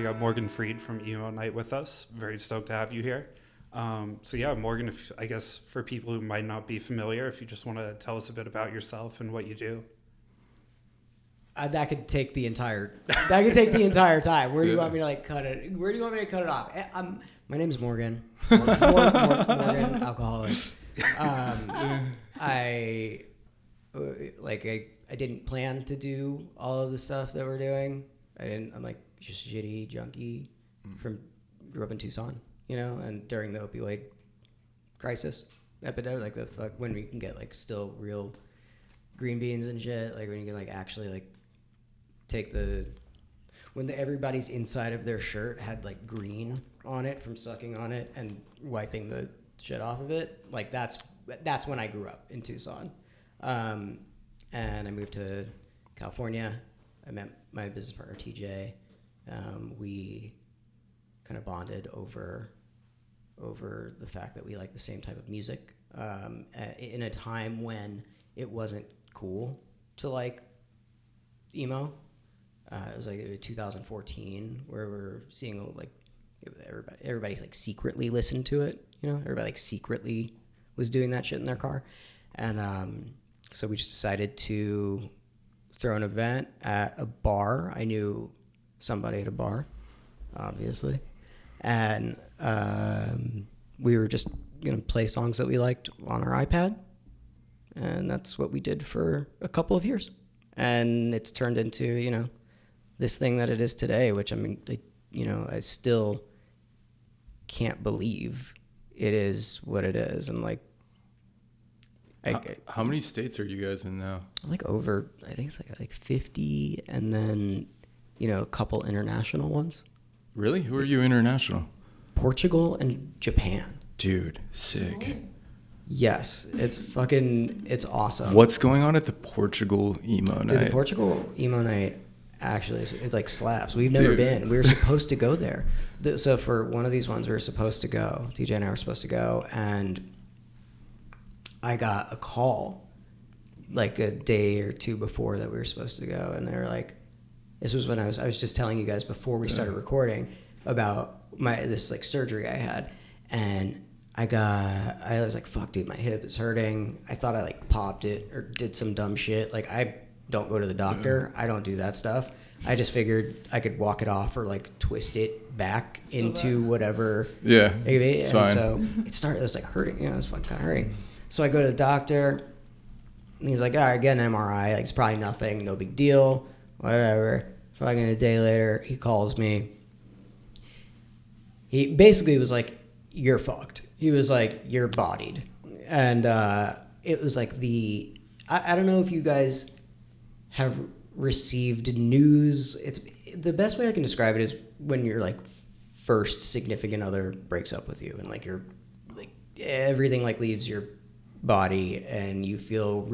we got Morgan Freed from Emo Nite with us. Very stoked to have you here. So yeah, Morgan, I guess for people who might not be familiar, if you just want to tell us a bit about yourself and what you do. That could take the entire time. Where do you want me to cut it? Where do you want me to cut it off? My name is Morgan. Morgan, alcoholic. I didn't plan to do all of the stuff that we're doing. I'm like just shitty junkie grew up in Tucson, and during the opioid crisis epidemic, like the fuck when we can get like still real green beans and shit, like when you can like actually like take everybody's inside of their shirt had like green on it from sucking on it and wiping the shit off of it. Like that's when I grew up in Tucson. And I moved to California. I met my business partner, TJ. We kind of bonded over the fact that we like the same type of music in a time when it wasn't cool to like emo. It was like 2014 where we're seeing like everybody's like secretly listened to it. Everybody like secretly was doing that shit in their car. And so we just decided to throw an event at a bar. I knew somebody at a bar, obviously. And we were just going to play songs that we liked on our iPad. And that's what we did for a couple of years. And it's turned into, this thing that it is today, which I mean, I still can't believe it is what it is. And like, how many states are you guys in now? Like over, I think it's like 50, and then, a couple international ones. Really? Who are you international? Portugal and Japan. Dude, sick. Yes, it's awesome. What's going on at the Portugal Emo Night? Dude, the Portugal Emo Night actually, it like slaps. We've never been. We were supposed to go there. So for one of these ones, we were supposed to go. TJ and I were supposed to go, and I got a call like a day or two before that we were supposed to go, and they were like, this was when I was just telling you guys before we started recording about this like surgery I had, and I was like, fuck dude, my hip is hurting. I thought I like popped it or did some dumb shit. Like I don't go to the doctor. I don't do that stuff. I just figured I could walk it off or like twist it back into whatever. Yeah, it's fine. So it was like hurting. It was fucking kind of hurting. So I go to the doctor, and he's like, all right, get an MRI. Like, it's probably nothing, no big deal, whatever. Fucking a day later, he calls me. He basically was like, you're fucked. He was like, you're bodied. And it was like I don't know if you guys have received news. It's the best way I can describe it is when your like first significant other breaks up with you, and like you're like everything like leaves your body, and you feel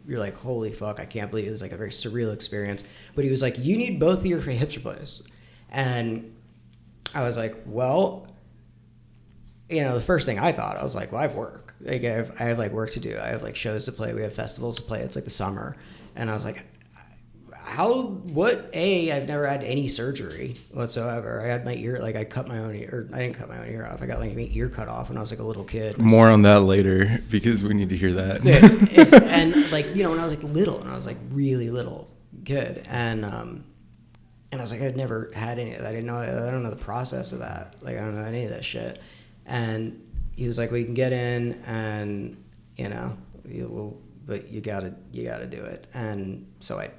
you're like, holy fuck, I can't believe it. Was like a very surreal experience. But he was like, you need both of your hips replaced. And I was like, well, the first thing I thought, I was like, well, I have work. Like I have like work to do. I have like shows to play. We have festivals to play. It's like the summer. And I was like, I've never had any surgery whatsoever. I had my ear, like I cut my own ear, I didn't cut my own ear off. I got like my ear cut off when I was like a little kid. More on that later because we need to hear that. And like, when I was like little, and I was like really little kid, and I was like, I'd never had any. I don't know the process of that. Like I don't know any of that shit. And he was like, well, you can get in, and but you gotta do it. And so I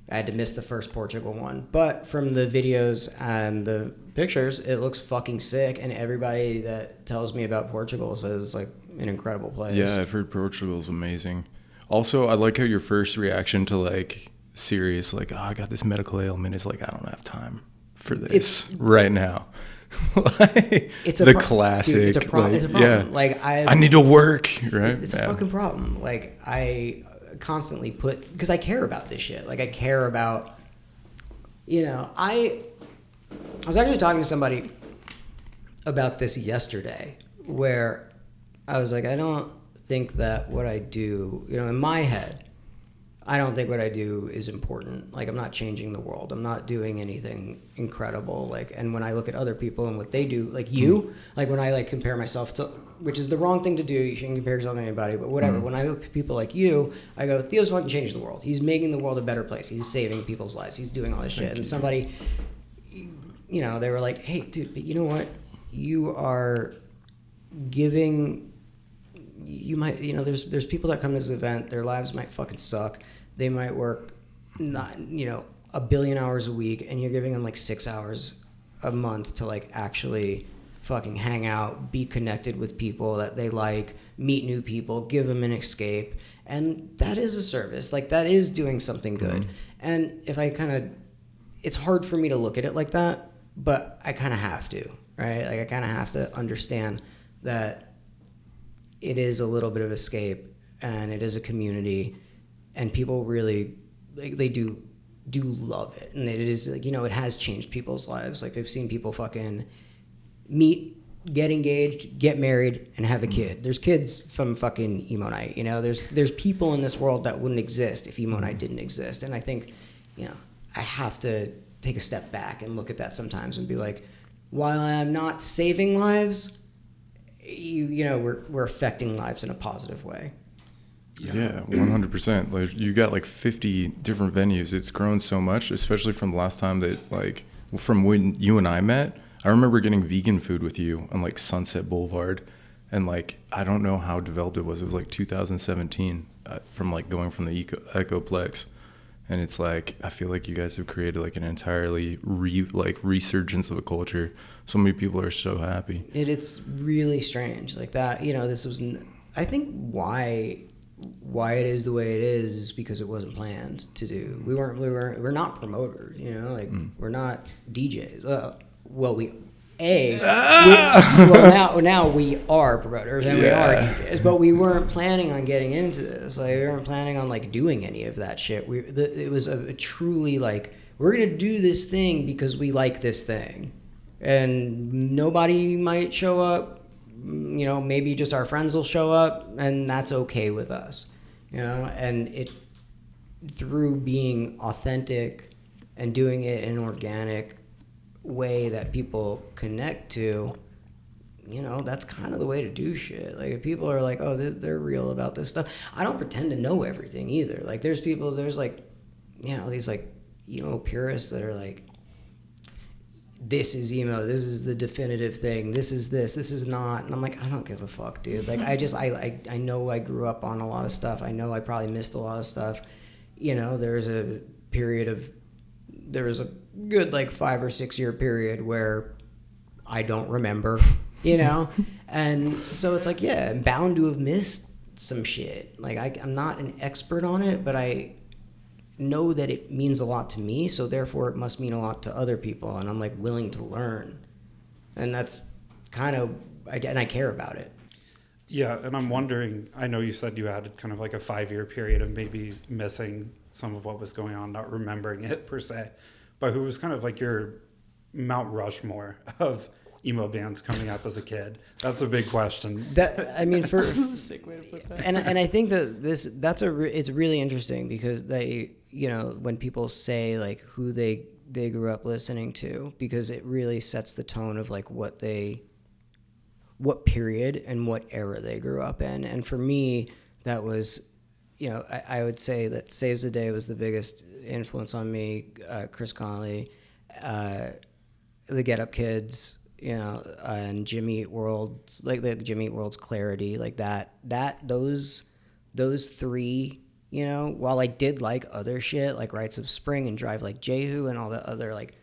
had to miss the first Portugal one. But from the videos and the pictures, it looks fucking sick. And everybody that tells me about Portugal says it's like an incredible place. Yeah, I've heard Portugal's amazing. Also, I like how your first reaction to like serious, like, I got this medical ailment is like, I don't have time for this right now. Like, it's the classic. Dude, it's a problem. Yeah. Like I need to work, right? It's a fucking problem. Like I constantly because I care about this shit. Like I care about, I was actually talking to somebody about this yesterday, where I was like, I don't think that what I do, in my head, I don't think what I do is important. Like, I'm not changing the world. I'm not doing anything incredible. Like, and when I look at other people and what they do, like you, like when I like compare myself to, which is the wrong thing to do. You shouldn't compare yourself to anybody, but whatever. When I look at people like you, I go, Theo's fucking changing the world. He's making the world a better place. He's saving people's lives. He's doing all this shit. And somebody, you know, they were like, hey, dude, but you know what? You are giving, you might, you know, there's people that come to this event, their lives might fucking suck. They might work not, you know, 1 billion hours a week, and you're giving them like 6 hours a month to like actually fucking hang out, be connected with people that they like, meet new people, give them an escape. And that is a service. Like, that is doing something good. And if I kind of, it's hard for me to look at it like that, but I kind of have to, right? Like, I kind of have to understand that it is a little bit of escape, and it is a community, and people really, they do love it. And it is, like, you know, it has changed people's lives. Like, I've seen people fucking meet, get engaged, get married, and have a kid. There's kids from fucking Emo Nite, you know? There's people in this world that wouldn't exist if Emo Nite didn't exist. And I think, you know, I have to take a step back and look at that sometimes and be like, while I'm not saving lives, you know, we're affecting lives in a positive way. Yeah, 100%. Like, you got like 50 different venues. It's grown so much, especially from the last time that, like, from when you and I met. I remember getting vegan food with you on like Sunset Boulevard, and like, I don't know how developed it was. It was like 2017 from like going from the Echoplex. And it's like, I feel like you guys have created like an entirely resurgence of a culture. So many people are so happy. It's really strange like that. You know, this was, I think why it is the way it is because it wasn't planned to do. We're not promoters, you know, like we're not DJs. Well, now we are promoters and we are DJs, but we weren't planning on getting into this. Like, we weren't planning on like doing any of that shit. It was a truly like, we're gonna do this thing because we like this thing, and nobody might show up. You know, maybe just our friends will show up, and that's okay with us. You know, and it, through being authentic and doing it in an organic way that people connect to, you know, that's kind of the way to do shit. Like, if people are like, oh, they're real about this stuff, I don't pretend to know everything either. Like, there's like, you know, these like emo purists that are like, this is emo, this is the definitive thing, this is not. And I'm like, I don't give a fuck, dude. Like, I know I grew up on a lot of stuff. I know I probably missed a lot of stuff. You know, there was a good like 5 or 6 year period where I don't remember, you know? And so it's like, yeah, I'm bound to have missed some shit. Like, I'm not an expert on it, but I know that it means a lot to me, so therefore it must mean a lot to other people, and I'm like willing to learn. And that's kind of, and I care about it. Yeah, and I'm wondering, I know you said you had kind of like a 5-year period of maybe missing some of what was going on, not remembering it per se, but who was kind of like your Mount Rushmore of emo bands coming up as a kid? That's a big question. That, I mean, for That's a sick way to put that. and I think that it's really interesting because they, you know, when people say like who they grew up listening to, because it really sets the tone of like what period and what era they grew up in. And for me, that was, you know, I would say that Saves the Day was the biggest influence on me. Chris Connolly, the Get Up Kids, you know, and Jimmy Eat World's, like the Jimmy Eat World's Clarity, like those three, you know, while I did like other shit like Rites of Spring and Drive Like Jehu and all the other like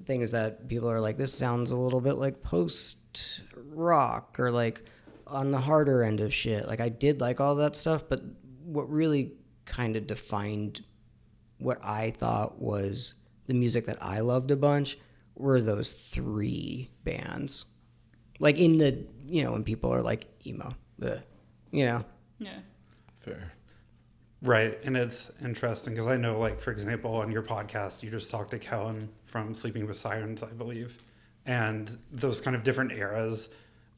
things that people are like, this sounds a little bit like post rock or like on the harder end of shit. Like, I did like all that stuff, but what really kind of defined what I thought was the music that I loved a bunch were those three bands. Like, in the, you know, when people are like emo, you know. Yeah. Fair. Right, and it's interesting because I know, like, for example, on your podcast, you just talked to Kellen from Sleeping with Sirens, I believe, and those kind of different eras,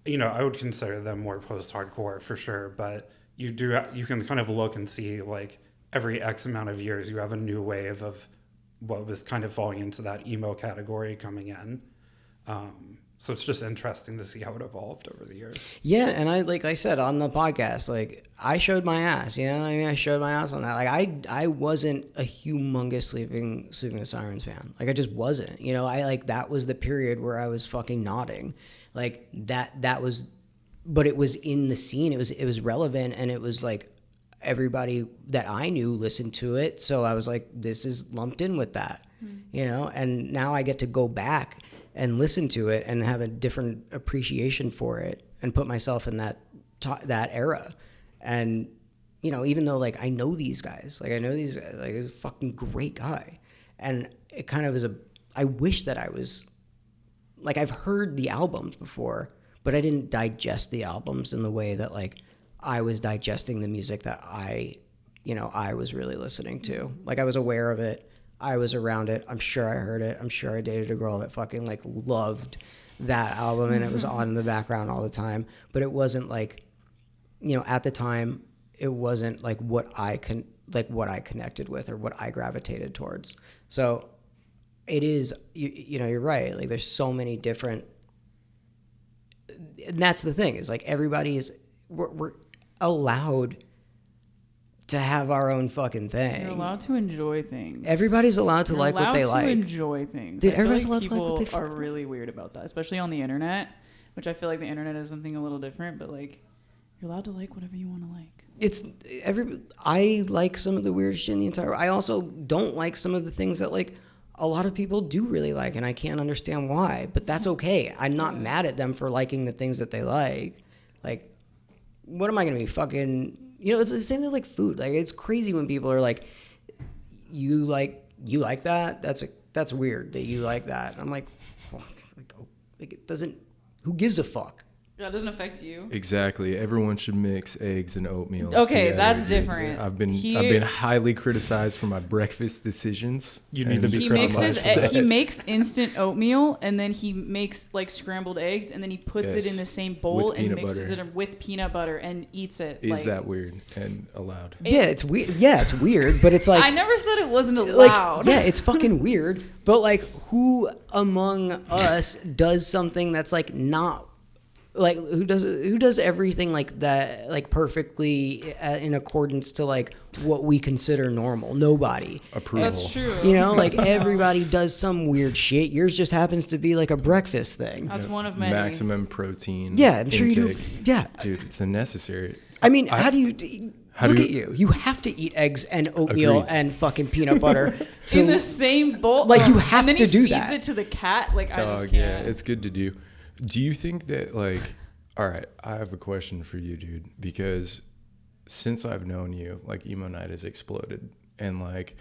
you know, I would consider them more post-hardcore for sure, but you can kind of look and see like every X amount of years you have a new wave of what was kind of falling into that emo category coming in. So it's just interesting to see how it evolved over the years. Yeah, and like I said on the podcast, like I showed my ass. You know what I mean? I showed my ass on that. Like I wasn't a humongous Sleeping with Sirens fan. Like I just wasn't. You know, that was the period where I was fucking nodding. Like that was, but it was in the scene. It was relevant, and it was like everybody that I knew listened to it. So I was like, this is lumped in with that. You know, and now I get to go back and listen to it and have a different appreciation for it and put myself in that era. And, you know, even though like I know these guys, like he's a fucking great guy. And it kind of is I wish that I was like, I've heard the albums before, but I didn't digest the albums in the way that like I was digesting the music that I was really listening to. Like I was aware of it. I was around it. I'm sure I heard it. I'm sure I dated a girl that fucking like loved that album and it was on in the background all the time. But it wasn't like, you know, at the time, it wasn't like what I connected with or what I gravitated towards. So it is, you know, you're right. Like there's so many different, and that's the thing is like we're allowed to have our own fucking thing. You're allowed to enjoy things. Everybody's allowed to like what they like. You're allowed to enjoy things. Dude, I feel everybody's like allowed to like what they people are really weird about that, especially on the internet, which I feel like the internet is something a little different, but like you're allowed to like whatever you want to like. I like some of the weird shit in the entire. I also don't like some of the things that like a lot of people do really like, and I can't understand why, but that's okay. I'm not mad at them for liking the things that they like. Like, what am I going to be fucking... You know, it's the same with like food. Like it's crazy when people are like, you like that? That's weird that you like that. I'm like, fuck. Like it doesn't. Who gives a fuck? That doesn't affect you. Exactly. Everyone should mix eggs and oatmeal. Okay, together, that's dude. different. I've been highly criticized for my breakfast decisions. You need to be he makes instant oatmeal and then he makes like scrambled eggs and then he puts it in the same bowl and mixes it with peanut butter and eats it. Is that weird and allowed? Yeah, it's weird. Yeah, it's weird, but it's like I never said it wasn't allowed. Like, yeah, it's fucking weird. But like, who among us does something that's like not? Like who does everything like that, like perfectly in accordance to like what we consider normal? Nobody. Approval. That's true. You know, like everybody does some weird shit. Yours just happens to be like a breakfast thing. That's one of many. Maximum protein. Yeah, I'm sure intake. you do. Yeah, dude, it's a necessary. I mean, how do you look at you? You have to eat eggs and oatmeal Agreed. and fucking peanut butter in the same bowl. Like you have and then to he do feeds that. it to the cat. Like I just can't. Yeah, it's good to do. Do you think that like, all right, I have a question for you, dude, because since I've known you, like Emo Nite has exploded and like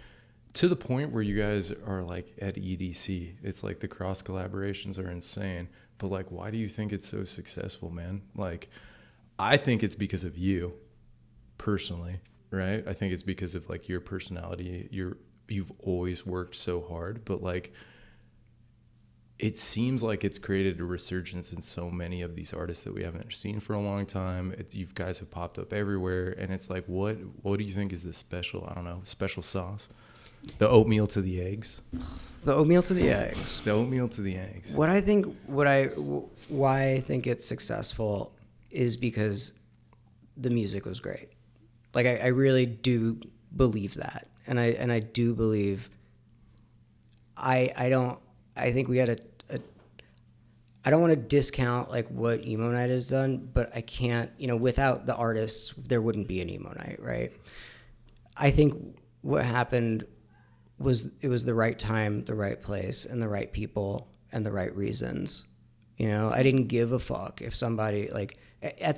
to the point where you guys are like at EDC, it's like the cross collaborations are insane. But like, why do you think it's so successful, man? Like, I think it's because of you personally, right? I think it's because of like your personality. You've always worked so hard, but like, it seems like it's created a resurgence in so many of these artists that we haven't seen for a long time. You guys have popped up everywhere, and it's like, what do you think is the special? I don't know, special sauce. The oatmeal to the eggs. The oatmeal to the eggs. The oatmeal to the eggs. Why I think it's successful is because the music was great. Like I really do believe that, and I do believe. I think we had I don't want to discount like what Emo Nite has done, but I can't, you know, without the artists, there wouldn't be an Emo Nite, right? I think what happened was it was the right time, the right place, and the right people, and the right reasons. You know, I didn't give a fuck if somebody like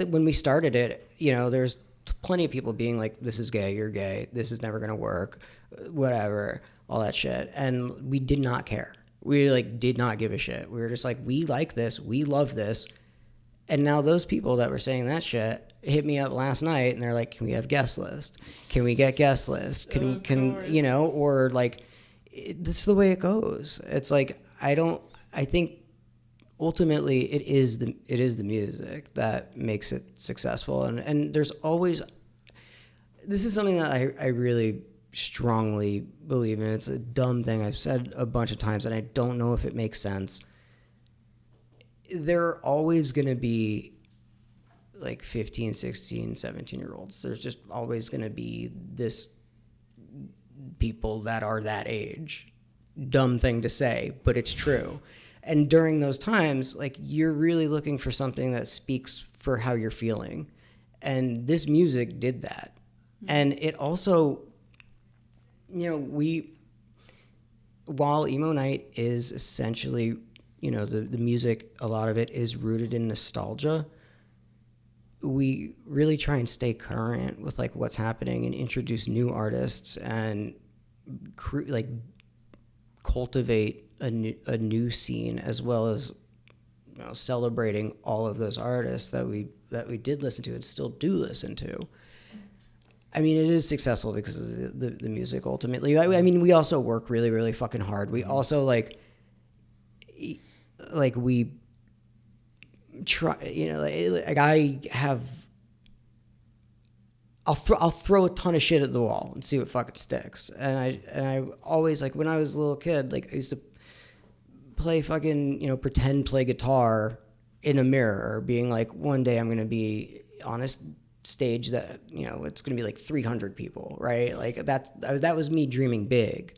when we started it, you know, there's plenty of people being like, "This is gay, you're gay, this is never gonna work," whatever, all that shit, and we did not care. We like did not give a shit. We were just like, we like this, we love this. And now those people that were saying that shit hit me up last night and they're like, can we have guest list? Can we get guest list? Can you know, or like that's the way it goes. It's like I think ultimately it is the music that makes it successful, and there's always this is something that I really strongly believe in. It's a dumb thing I've said a bunch of times, and I don't know if it makes sense. There are always going to be like 15, 16, 17-year-olds. There's just always going to be this people that are that age. Dumb thing to say, but it's true. And during those times, like, you're really looking for something that speaks for how you're feeling. And this music did that. And it also, you know, while Emo Nite is essentially, you know, the music, a lot of it is rooted in nostalgia, we really try and stay current with like what's happening and introduce new artists and like cultivate a new scene, as well as, you know, celebrating all of those artists that we did listen to and still do listen to. I mean, it is successful because of the music ultimately. I mean, we also work really, really fucking hard. We also like we try, you know, like I'll throw a ton of shit at the wall and see what fucking sticks. And I always, like, when I was a little kid, like, I used to play fucking, you know, pretend play guitar in a mirror, being like, one day I'm going to be on a stage that, you know, it's going to be like 300 people, right? Like, that was me dreaming big.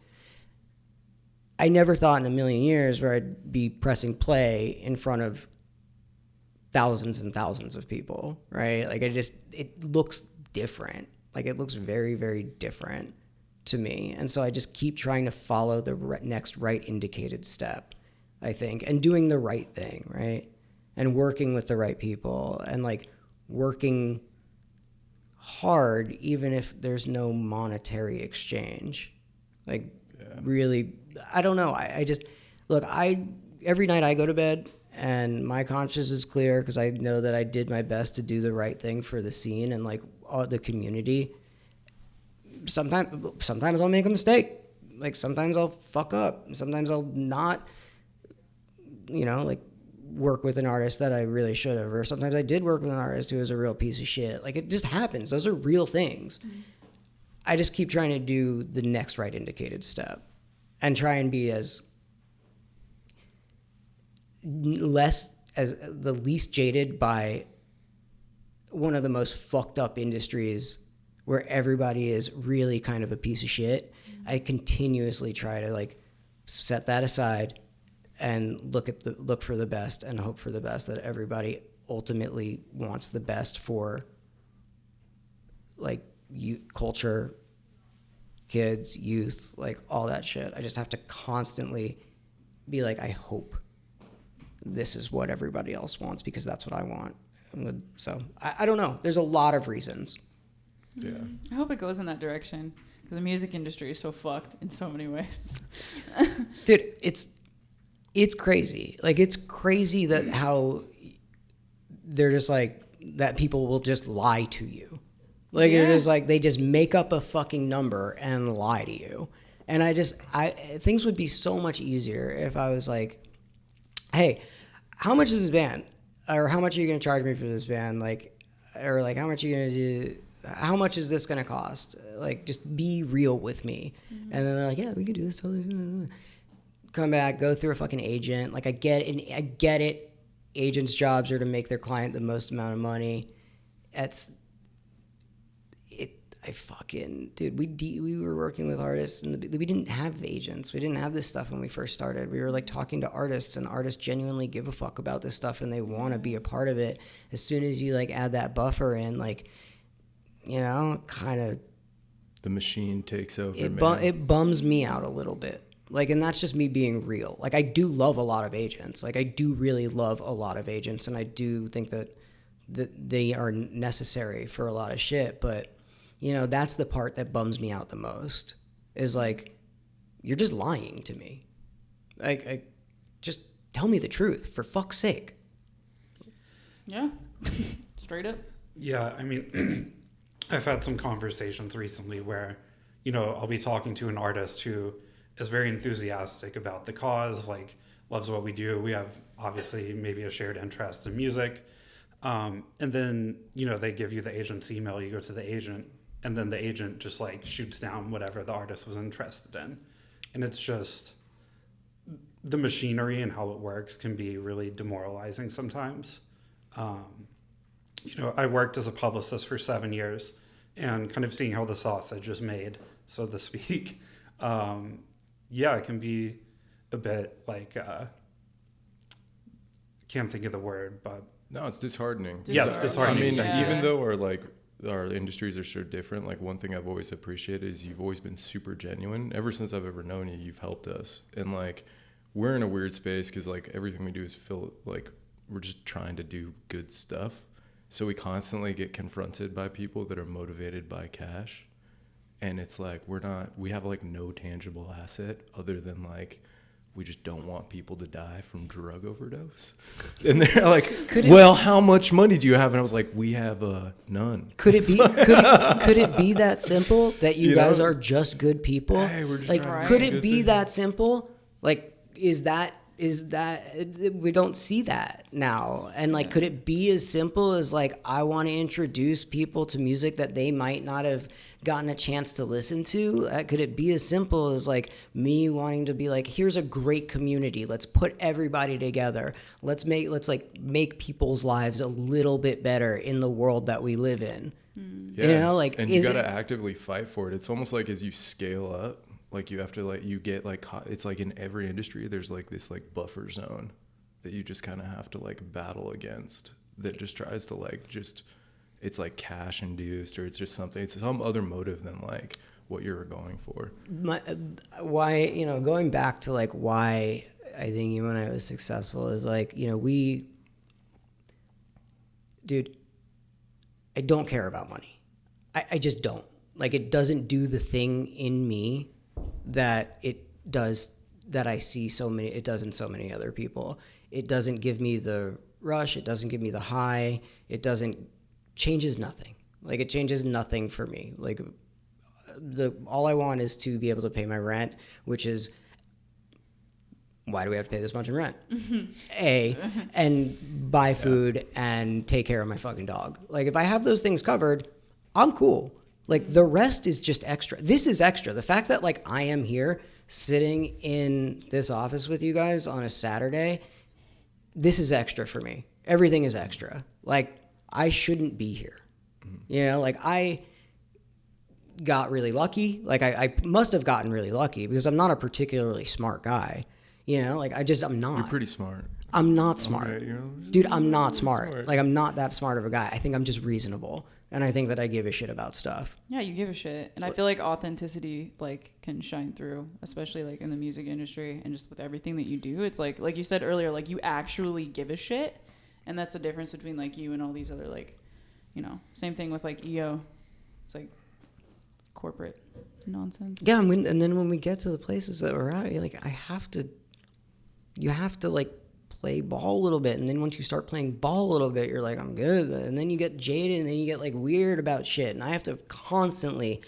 I never thought in a million years where I'd be pressing play in front of thousands and thousands of people, right? Like, it looks different. Like, it looks very, very different to me. And so I just keep trying to follow the next right indicated step, I think, and doing the right thing, right? And working with the right people, and like working hard even if there's no monetary exchange. Like, really, I don't know. I just, look, every night I go to bed and my conscience is clear because I know that I did my best to do the right thing for the scene and like the community. Sometimes I'll make a mistake. Like, sometimes I'll fuck up. Sometimes I'll not, you know, like, work with an artist that I really should have. Or sometimes I did work with an artist who was a real piece of shit. Like, it just happens. Those are real things. Mm-hmm. I just keep trying to do the next right indicated step and try and be the least jaded by one of the most fucked up industries where everybody is really kind of a piece of shit. Mm-hmm. I continuously try to like set that aside and look for the best and hope for the best, that everybody ultimately wants the best for like culture, kids, youth, like all that shit. I just have to constantly be like, I hope this is what everybody else wants because that's what I want. So I don't know. There's a lot of reasons. Yeah. I hope it goes in that direction because the music industry is so fucked in so many ways. Dude, it's crazy. Like, it's crazy that how they're just like, that people will just lie to you. Like, yeah. You're just like, they just make up a fucking number and lie to you. And things would be so much easier if I was like, hey, how much is this band? Or how much are you going to charge me for this band? Like, or like, how much are you going to do? How much is this going to cost? Like, just be real with me. Mm-hmm. And then they're like, yeah, we can do this totally. Come back, go through a fucking agent. Like, I get it. Agents' jobs are to make their client the most amount of money. Dude, we were working with artists and we didn't have agents. We didn't have this stuff when we first started. We were like talking to artists, and artists genuinely give a fuck about this stuff and they want to be a part of it. As soon as you like add that buffer in, like, you know, kind of the machine takes over. It bums me out a little bit. Like, and that's just me being real. Like, I do love a lot of agents. Like, I do really love a lot of agents, and I do think that they are necessary for a lot of shit. But, you know, that's the part that bums me out the most, is like, you're just lying to me. Like, just tell me the truth, for fuck's sake. Yeah. Straight up. Yeah, I mean, I've had some conversations recently where, you know, I'll be talking to an artist who is very enthusiastic about the cause, like, loves what we do. We have obviously maybe a shared interest in music. And then, you know, they give you the agent's email, you go to the agent, and then the agent just like shoots down whatever the artist was interested in. And it's just, the machinery and how it works can be really demoralizing sometimes. I worked as a publicist for 7 years, and kind of seeing how the sausage is made, so to speak. It can be a bit like, can't think of the word, but no, it's disheartening. Yes, disheartening. I mean, even though our industries are so different, like one thing I've always appreciated is you've always been super genuine. Ever since I've ever known you, you've helped us. And like, we're in a weird space because like everything we do is we're just trying to do good stuff. So we constantly get confronted by people that are motivated by cash. And it's like, we have like no tangible asset other than like, we just don't want people to die from drug overdose. And they're like, how much money do you have? And I was like, we have none. Could it be that simple that you guys are just good people? Hey, we're just like, trying to could do it good be things. that simple? Like, is that we don't see that now? And like, could it be as simple as like, I want to introduce people to music that they might not have gotten a chance to listen to? Could it be as simple as like me wanting to be like, here's a great community, let's put everybody together, let's make people's lives a little bit better in the world that we live in? Yeah. And you got to actively fight for it. It's almost like as you scale up, like you have to like, you get like, it's like in every industry there's like this like buffer zone that you just kind of have to like battle against, that just tries to like it's like cash induced, or it's just something, it's some other motive than like what you're going for. Why, going back to like why I think you and I was successful is like, I don't care about money. I just don't. Like, it doesn't do the thing in me that it does, that I see it does in so many other people. It doesn't give me the rush. It doesn't give me the high. Changes nothing. Like, it changes nothing for me. Like, all I want is to be able to pay my rent, which is, why do we have to pay this much in rent? And buy food and take care of my fucking dog. Like, if I have those things covered, I'm cool. Like, the rest is just extra. This is extra. The fact that like I am here sitting in this office with you guys on a Saturday, this is extra for me. Everything is extra. Like, I shouldn't be here. Like, I got really lucky. Like, I must have gotten really lucky because I'm not a particularly smart guy. Like, I'm not. You're pretty smart. I'm not smart. Okay, Dude, I'm not smart. Like, I'm not that smart of a guy. I think I'm just reasonable. And I think that I give a shit about stuff. Yeah, you give a shit. And I feel like authenticity like can shine through, especially like in the music industry and just with everything that you do. It's like you said earlier, like you actually give a shit. And that's the difference between like you and all these other like, same thing with like EO. It's like corporate nonsense. Yeah, and then when we get to the places that we're at, you're like, you have to like play ball a little bit. And then once you start playing ball a little bit, you're like, I'm good. And then you get jaded, and then you get like weird about shit. And I have to constantly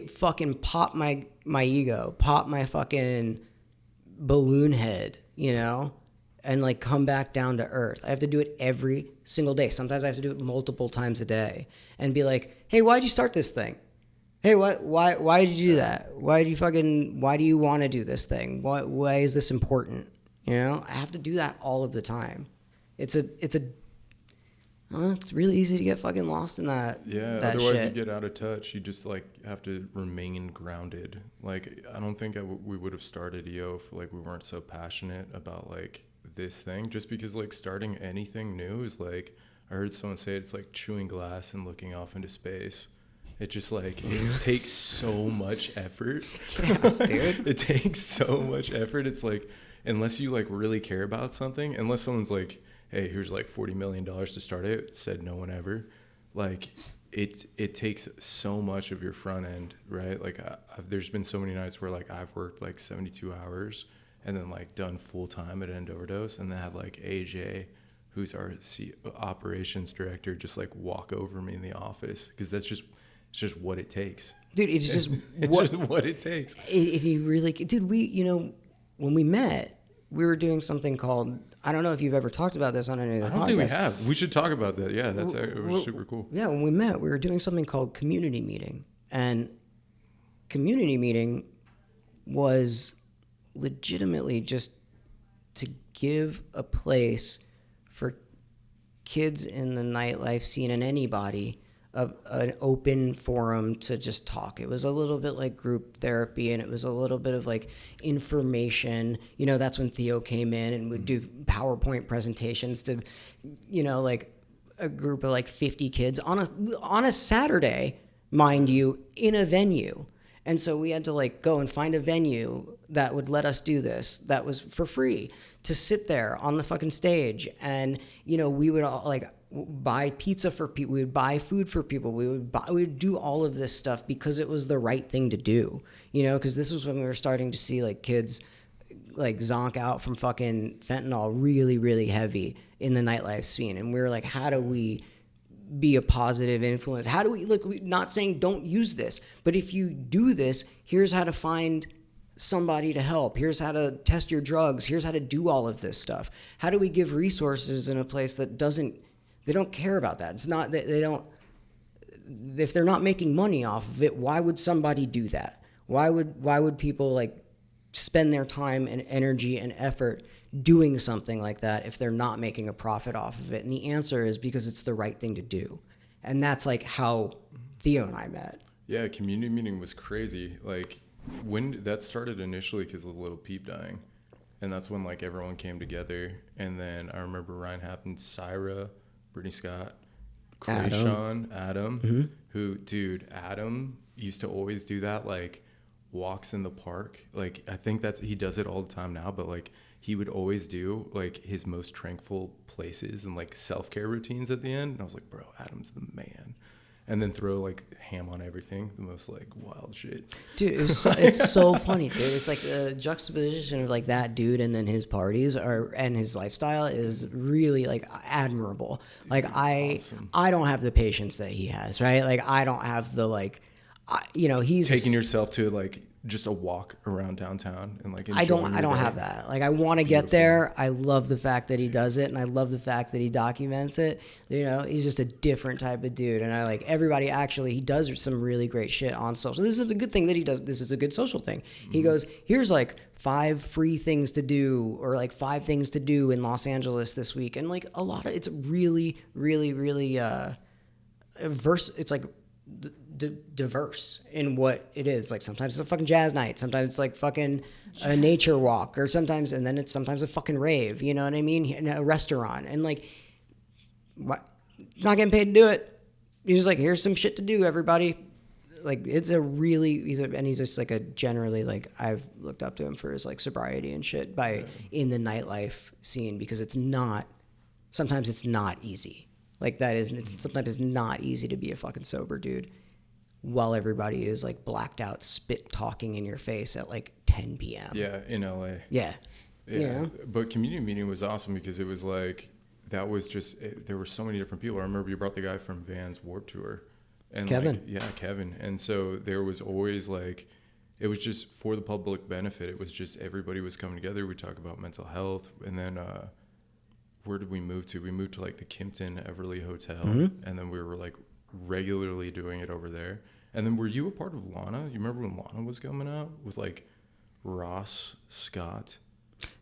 fucking pop my ego, pop my fucking balloon head, and like come back down to earth. I have to do it every single day. Sometimes I have to do it multiple times a day and be like, hey, why'd you start this thing? Hey, why did you do that? Why do you want to do this thing? Why is this important? I have to do that all of the time. It's really easy to get fucking lost in that. Yeah, that otherwise shit. you get out of touch. You just like have to remain grounded. Like, I don't think we would have started EO if like we weren't so passionate about like this thing. Just because like starting anything new is like, I heard someone say it's like chewing glass and looking off into space. It just like, it takes so much effort. Yes, dude. It takes so much effort. It's like, unless you like really care about something, unless someone's like, hey, here's like $40 million to start it, said no one ever. Like, it takes so much of your front end, right? Like, there's been so many nights where like I've worked like 72 hours and then like done full time at End Overdose, and then had like AJ, who's our operations director, just like walk over me in the office, because it's just what it takes. Dude, it's just just what it takes. If you really, dude, when we met, we were doing something called, I don't know if you've ever talked about this on any of the I don't podcasts. think we have. We should talk about that. Yeah, it was super cool. Yeah, when we met, we were doing something called community meeting. And community meeting was legitimately just to give a place for kids in the nightlife scene and anybody an open forum to just talk. It was a little bit like group therapy, and it was a little bit of like information. You know, that's when Theo came in and would do PowerPoint presentations to, you know, like a group of like 50 kids on a Saturday, mind you, in a venue. And so we had to like go and find a venue that would let us do this, that was for free, to sit there on the fucking stage. And, you know, we would all like buy pizza for people, we would buy food for people, we would do all of this stuff because it was the right thing to do, you know, because this was when we were starting to see like kids like zonk out from fucking fentanyl really, really heavy in the nightlife scene. And we were like, how do we be a positive influence? How do we, look, not saying don't use this, but if you do this, here's how to find somebody to help. Here's how to test your drugs. Here's how to do all of this stuff. How do we give resources in a place that they don't care about that? It's not that they don't, if they're not making money off of it, why would somebody do that? Why would people like spend their time and energy and effort doing something like that if they're not making a profit off of it? And the answer is because it's the right thing to do. And that's like how Theo and I met. Yeah, community meeting was crazy. Like when that started initially because of Little Peep dying. And that's when like everyone came together. And then I remember Ryan happened, Syra, Brittany Scott, Krayshawn, Adam, who, dude, Adam used to always do that, like walks in the park. Like, I think he does it all the time now, but like he would always do like his most tranquil places and like self-care routines at the end. And I was like, bro, Adam's the man. And then throw like ham on everything, the most like wild shit. Dude, it's so funny, dude. It's like the juxtaposition of like that dude and then his parties and his lifestyle is really like admirable. Dude, like awesome. I don't have the patience that he has, right? Like I don't have the like, you know, he's taking yourself to like just a walk around downtown and like I don't have that. Like I want to get there. I love the fact that he does it, and I love the fact that he documents it. You know, he's just a different type of dude, and I like everybody. Actually, he does some really great shit on social. This is a good thing that he does. This is a good social thing. He goes, here's like 5 free things to do, or like 5 things to do in Los Angeles this week, and like a lot of it's really, really, really verse. It's like diverse in what it is. Like sometimes it's a fucking jazz night, sometimes it's like fucking a nature walk, or sometimes sometimes a fucking rave, you know what I mean, in a restaurant. And like what, he's not getting paid to do it. He's just like, here's some shit to do, everybody. Like it's a really he's just like a generally, like I've looked up to him for his like sobriety and shit in the nightlife scene, because sometimes it's not easy. Like sometimes it's not easy to be a fucking sober dude while everybody is like blacked out, spit talking in your face at like 10 p.m. Yeah, in LA. Yeah. Yeah. But community meeting was awesome because it was like, that was just, there were so many different people. I remember you brought the guy from Van's Warped Tour. And Kevin. Kevin. And so there was always like, it was just for the public benefit. It was just everybody was coming together. We talk about mental health. And then, where did we move to? We moved to like the Kimpton Everly Hotel, and then we were like regularly doing it over there. And then were you a part of Lana? You remember when Lana was coming out with like Ross Scott?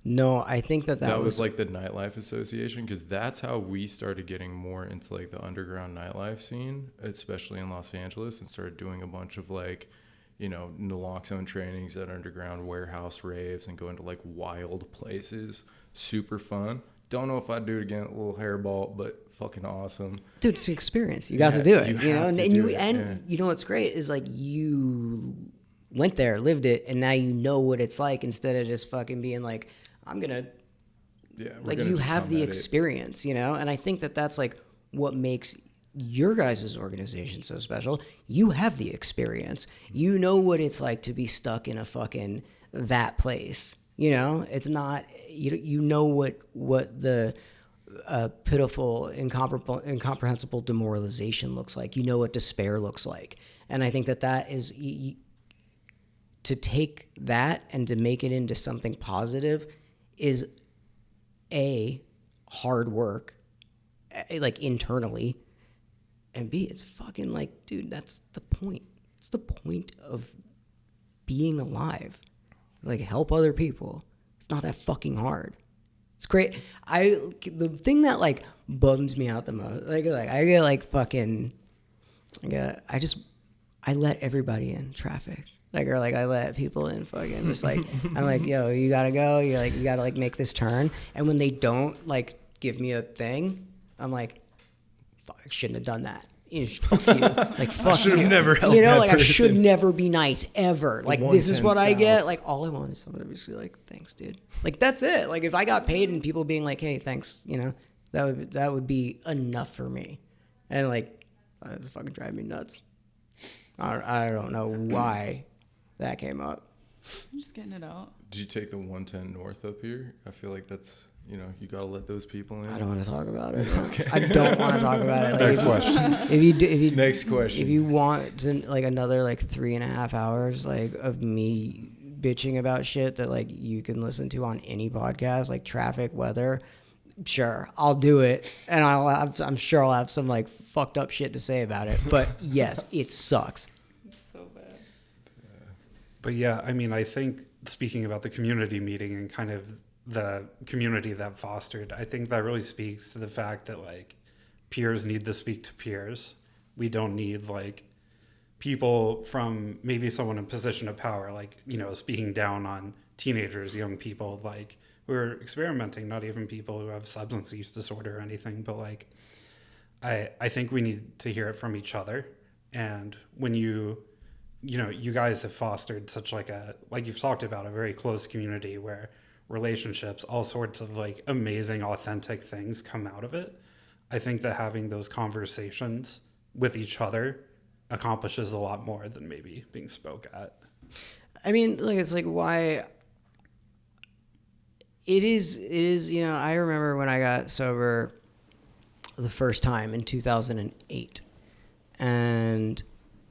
No, I think that was like the Nightlife Association, because that's how we started getting more into like the underground nightlife scene, especially in Los Angeles, and started doing a bunch of like, you know, naloxone trainings at underground warehouse raves and going to like wild places. Super fun. Don't know if I'd do it again, a little hairball, but fucking awesome. Dude, it's an experience. You got to do it. You know, and you know what's great is like you went there, lived it, and now you know what it's like, instead of just fucking being like, I'm gonna. Yeah. Like you have the experience, you know, and I think that's like what makes your guys' organization so special. You have the experience. You know what it's like to be stuck in a fucking that place. You know, it's not, you know what the pitiful, incomprehensible demoralization looks like. You know what despair looks like. And I think that is, to take that and to make it into something positive is A, hard work, like internally, and B, it's fucking like, dude, that's the point. It's the point of being alive. Like, help other people. It's not that fucking hard. It's great. The thing that like bums me out the most, like I get like fucking, I let everybody in traffic. Like, or like I let people in fucking just like, I'm like, yo, you gotta go. You're like, you gotta like make this turn. And when they don't like give me a thing, I'm like, fuck, I shouldn't have done that. You know, fuck you. Like, fuck I should you. have never helped You know, that like, I person. should never be nice ever. Like, this is what I 110 get. South. Like, all I want is someone to be like, thanks, dude. Like, that's it. Like, if I got paid and people being like, hey, thanks, you know, that would be enough for me. And like, it's fucking driving me nuts. I don't know why that came up. I'm just getting it out. Did you take the 110 north up here? I feel like that's, you know, you gotta let those people in. I don't want to talk about it. Okay. I don't want to talk about it. Like, Next question. Next question. If you want to, like another like 3.5 hours like of me bitching about shit that like you can listen to on any podcast, like traffic, weather, sure, I'll do it, and I'm sure I'll have some like fucked up shit to say about it. But yes, it sucks. It's so bad. But yeah, I mean, I think speaking about the community meeting and kind of the community that fostered, I think that really speaks to the fact that like peers need to speak to peers. We don't need like people from maybe someone in position of power, like, you know, speaking down on teenagers, young people, like who are experimenting, not even people who have substance use disorder or anything. But like, I think we need to hear it from each other. And when you know, you guys have fostered such like you've talked about, a very close community where relationships, all sorts of like amazing, authentic things come out of it. I think that having those conversations with each other accomplishes a lot more than maybe being spoke at. I mean, like, it's like why it is, you know, I remember when I got sober the first time in 2008, and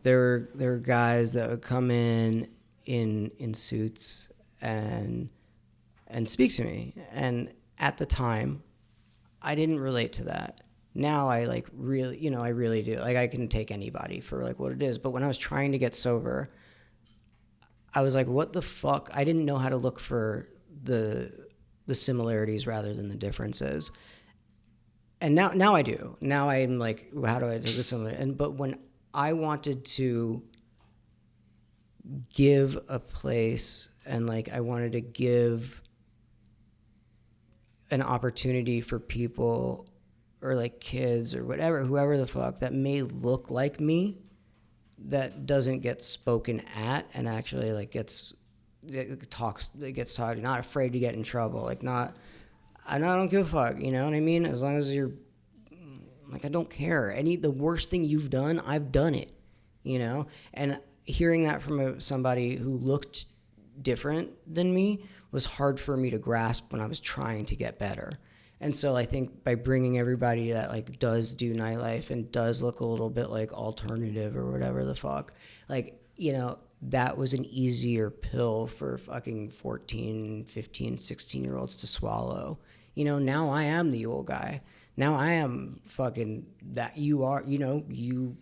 there were guys that would come in suits and speak to me, and at the time I didn't relate to that. Now I like really, you know, I really do. Like, I can take anybody for like what it is. But when I was trying to get sober, I was like, what the fuck? I didn't know how to look for the similarities rather than the differences. And now I do. Now I'm like, how do I do the similar? But when I wanted to give a place, and like I wanted to give an opportunity for people or like kids or whatever, whoever the fuck that may look like me, that doesn't get spoken at and actually like gets talked, not afraid to get in trouble, like not, I don't give a fuck, you know what I mean? As long as you're like, I don't care. The worst thing you've done, I've done it, you know? And hearing that from somebody who looked different than me was hard for me to grasp when I was trying to get better. And so I think by bringing everybody that like does do nightlife and does look a little bit like alternative or whatever the fuck, like, you know, that was an easier pill for fucking 14, 15, 16-year-olds to swallow. You know, now I am the old guy. Now I am fucking that you are, you know, you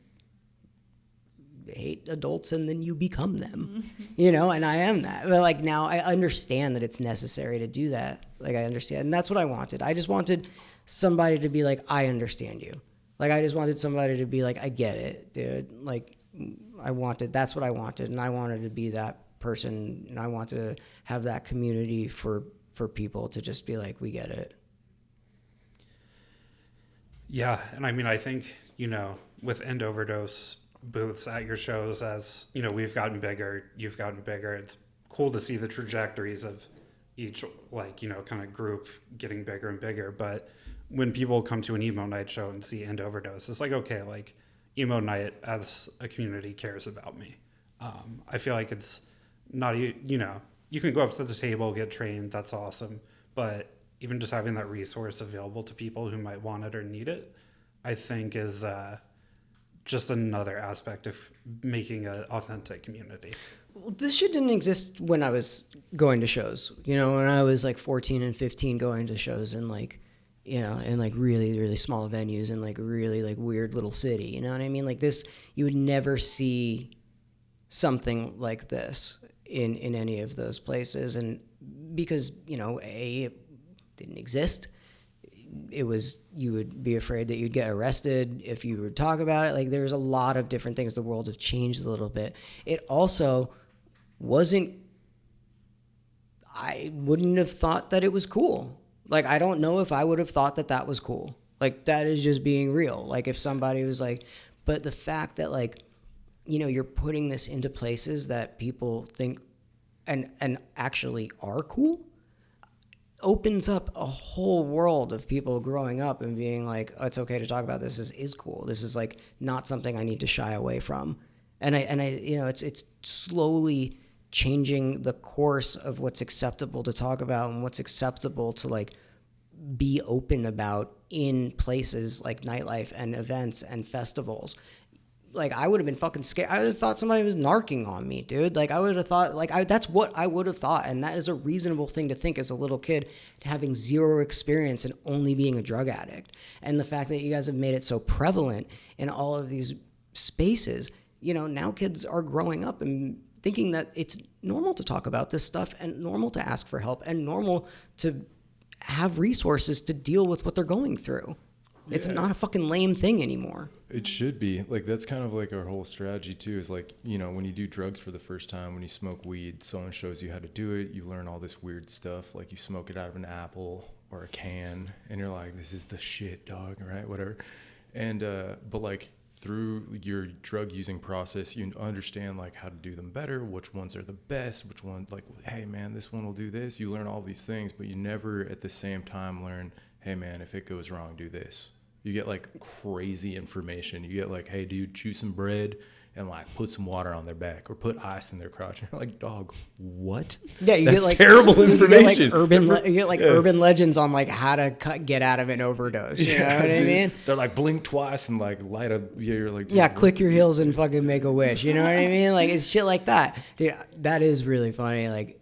hate adults and then you become them, you know, and I am that. But like, now I understand that it's necessary to do that. Like, I understand. And that's what I wanted. I just wanted somebody to be like, I understand you. Like, I just wanted somebody to be like, I get it, dude. Like, that's what I wanted. And I wanted to be that person. And I wanted to have that community for people to just be like, we get it. Yeah. And I mean, I think, you know, with End Overdose booths at your shows, as you know, we've gotten bigger, you've gotten bigger, it's cool to see the trajectories of each, like, you know, kind of group getting bigger and bigger. But when people come to an Emo Nite show and see End Overdose, it's like, okay, like Emo Nite as a community cares about me. I feel like it's not, you know, you can go up to the table, get trained, that's awesome, but even just having that resource available to people who might want it or need it, I think is just another aspect of making an authentic community. This shit didn't exist when I was going to shows. You know, when I was like 14 and 15 going to shows in like, you know, in like really, really small venues in like a really like weird little city. You know what I mean? Like this, you would never see something like this in any of those places. And because, you know, it didn't exist. It was, you would be afraid that you'd get arrested if you would talk about it. Like there's a lot of different things. The world have changed a little bit. It also wasn't, I wouldn't have thought that it was cool. Like, I don't know if I would have thought that that was cool. Like, that is just being real. Like, if somebody was like, but the fact that, like, you know, you're putting this into places that people think and actually are cool opens up a whole world of people growing up and being like, oh, it's okay to talk about this. This is cool. This is like not something I need to shy away from. And I, you know, it's slowly changing the course of what's acceptable to talk about and what's acceptable to like be open about in places like nightlife and events and festivals. Like, I would have been fucking scared. I would have thought somebody was narking on me, dude. Like, I would have thought, like, that's what I would have thought. And that is a reasonable thing to think as a little kid, having zero experience and only being a drug addict. And the fact that you guys have made it so prevalent in all of these spaces, you know, now kids are growing up and thinking that it's normal to talk about this stuff and normal to ask for help and normal to have resources to deal with what they're going through. Yeah. It's not a fucking lame thing anymore. It should be. Like, that's kind of like our whole strategy too, is like, you know, when you do drugs for the first time, when you smoke weed, someone shows you how to do it, you learn all this weird stuff, like you smoke it out of an apple or a can and you're like, this is the shit, dog, right? Whatever. And but like through your drug using process, you understand like how to do them better, which ones are the best, which ones, like, hey man, this one will do this. You learn all these things, but you never at the same time learn, hey man, if it goes wrong, do this. You get like crazy information. You get like, hey dude, chew some bread and like put some water on their back or put ice in their crotch. And you're like, dog, what? Yeah, you That's get like terrible information. You get like urban legends on like how to get out of an overdose. You know what I mean? They're like blink twice and like light a, yeah, you're like, dude, yeah, click your heels and fucking make a wish. You know what I mean? Like, it's shit like that. Dude, that is really funny. Like,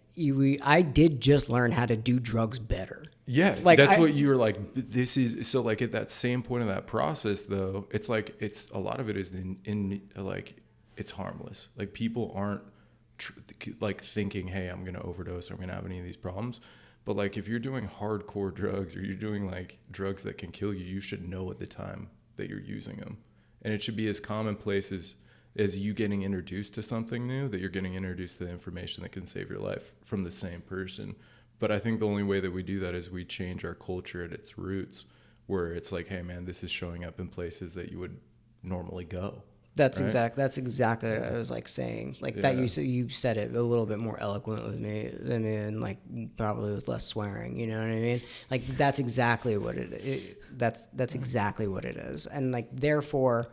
I did just learn how to do drugs better. Yeah, like that's what you were like. This is so like at that same point of that process, though. It's like it's a lot of it is in like it's harmless. Like people aren't like thinking, hey, I'm gonna overdose or I'm gonna have any of these problems. But like if you're doing hardcore drugs or you're doing like drugs that can kill you, you should know at the time that you're using them, and it should be as commonplace as you getting introduced to something new, that you're getting introduced to the information that can save your life from the same person. But I think the only way that we do that is we change our culture at its roots, where it's like, hey man, this is showing up in places that you would normally go. That's right? That's exactly what I was like saying. Like that you said it a little bit more eloquent with me than in like probably with less swearing. You know what I mean? Like that's exactly what that's exactly what it is. And like therefore,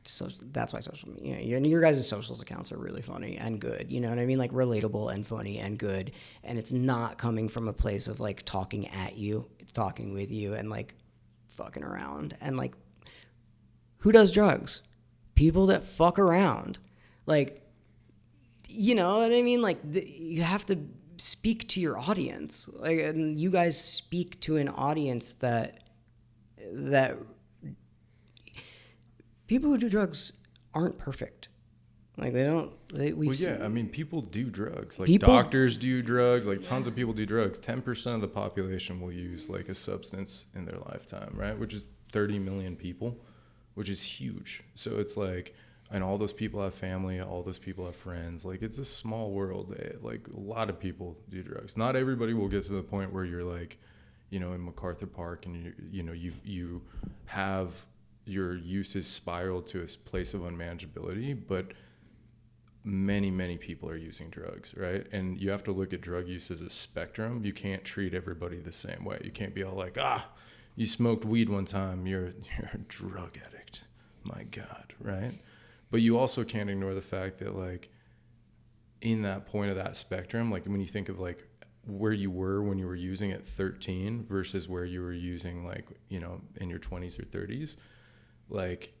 so that's why social media, you know, your guys' socials accounts are really funny and good. You know what I mean? Like relatable and funny and good. And it's not coming from a place of like talking at you. It's talking with you and like fucking around. And like, who does drugs? People that fuck around. Like, you know what I mean? Like you have to speak to your audience. Like, and you guys speak to an audience that people who do drugs aren't perfect. Like I mean, people do drugs. Like doctors do drugs. Like tons of people do drugs. 10% of the population will use like a substance in their lifetime, right? Which is 30 million people, which is huge. So it's like, and all those people have family. All those people have friends. Like it's a small world. Like a lot of people do drugs. Not everybody will get to the point where you're like, you know, in MacArthur Park and you have your uses spiral to a place of unmanageability, but many people are using drugs, right? And you have to look at drug use as a spectrum. You can't treat everybody the same way. You can't be all like, you smoked weed one time, you're a drug addict. My God, right? But you also can't ignore the fact that like in that point of that spectrum, like when you think of like where you were when you were using at 13 versus where you were using like, you know, in your 20s or 30s, like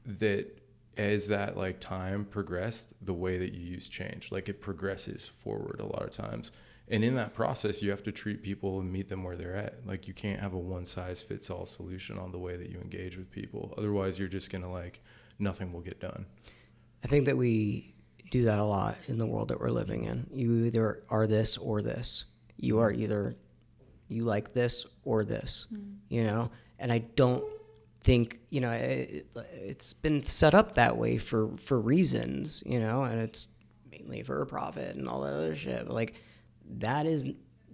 that as that like time progressed, the way that you use change, like it progresses forward a lot of times. And in that process, you have to treat people and meet them where they're at. Like you can't have a one size fits all solution on the way that you engage with people. Otherwise, you're just going to like, nothing will get done. I think that we do that a lot in the world that we're living in. You either are this or this. You are either you like this or this, you know? And I don't think, you know, it's been set up that way for reasons, you know, and it's mainly for a profit and all that other shit. But like,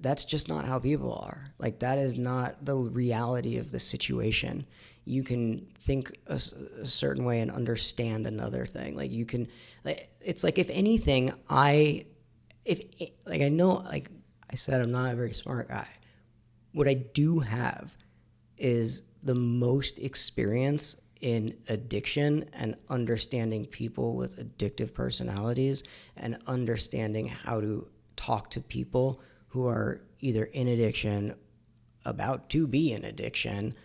that's just not how people are. Like, that is not the reality of the situation. You can think a certain way and understand another thing. Like, you can, like, it's like, if anything, I know, like I said, I'm not a very smart guy. What I do have is the most experience in addiction and understanding people with addictive personalities and understanding how to talk to people who are either in addiction, about to be in addiction,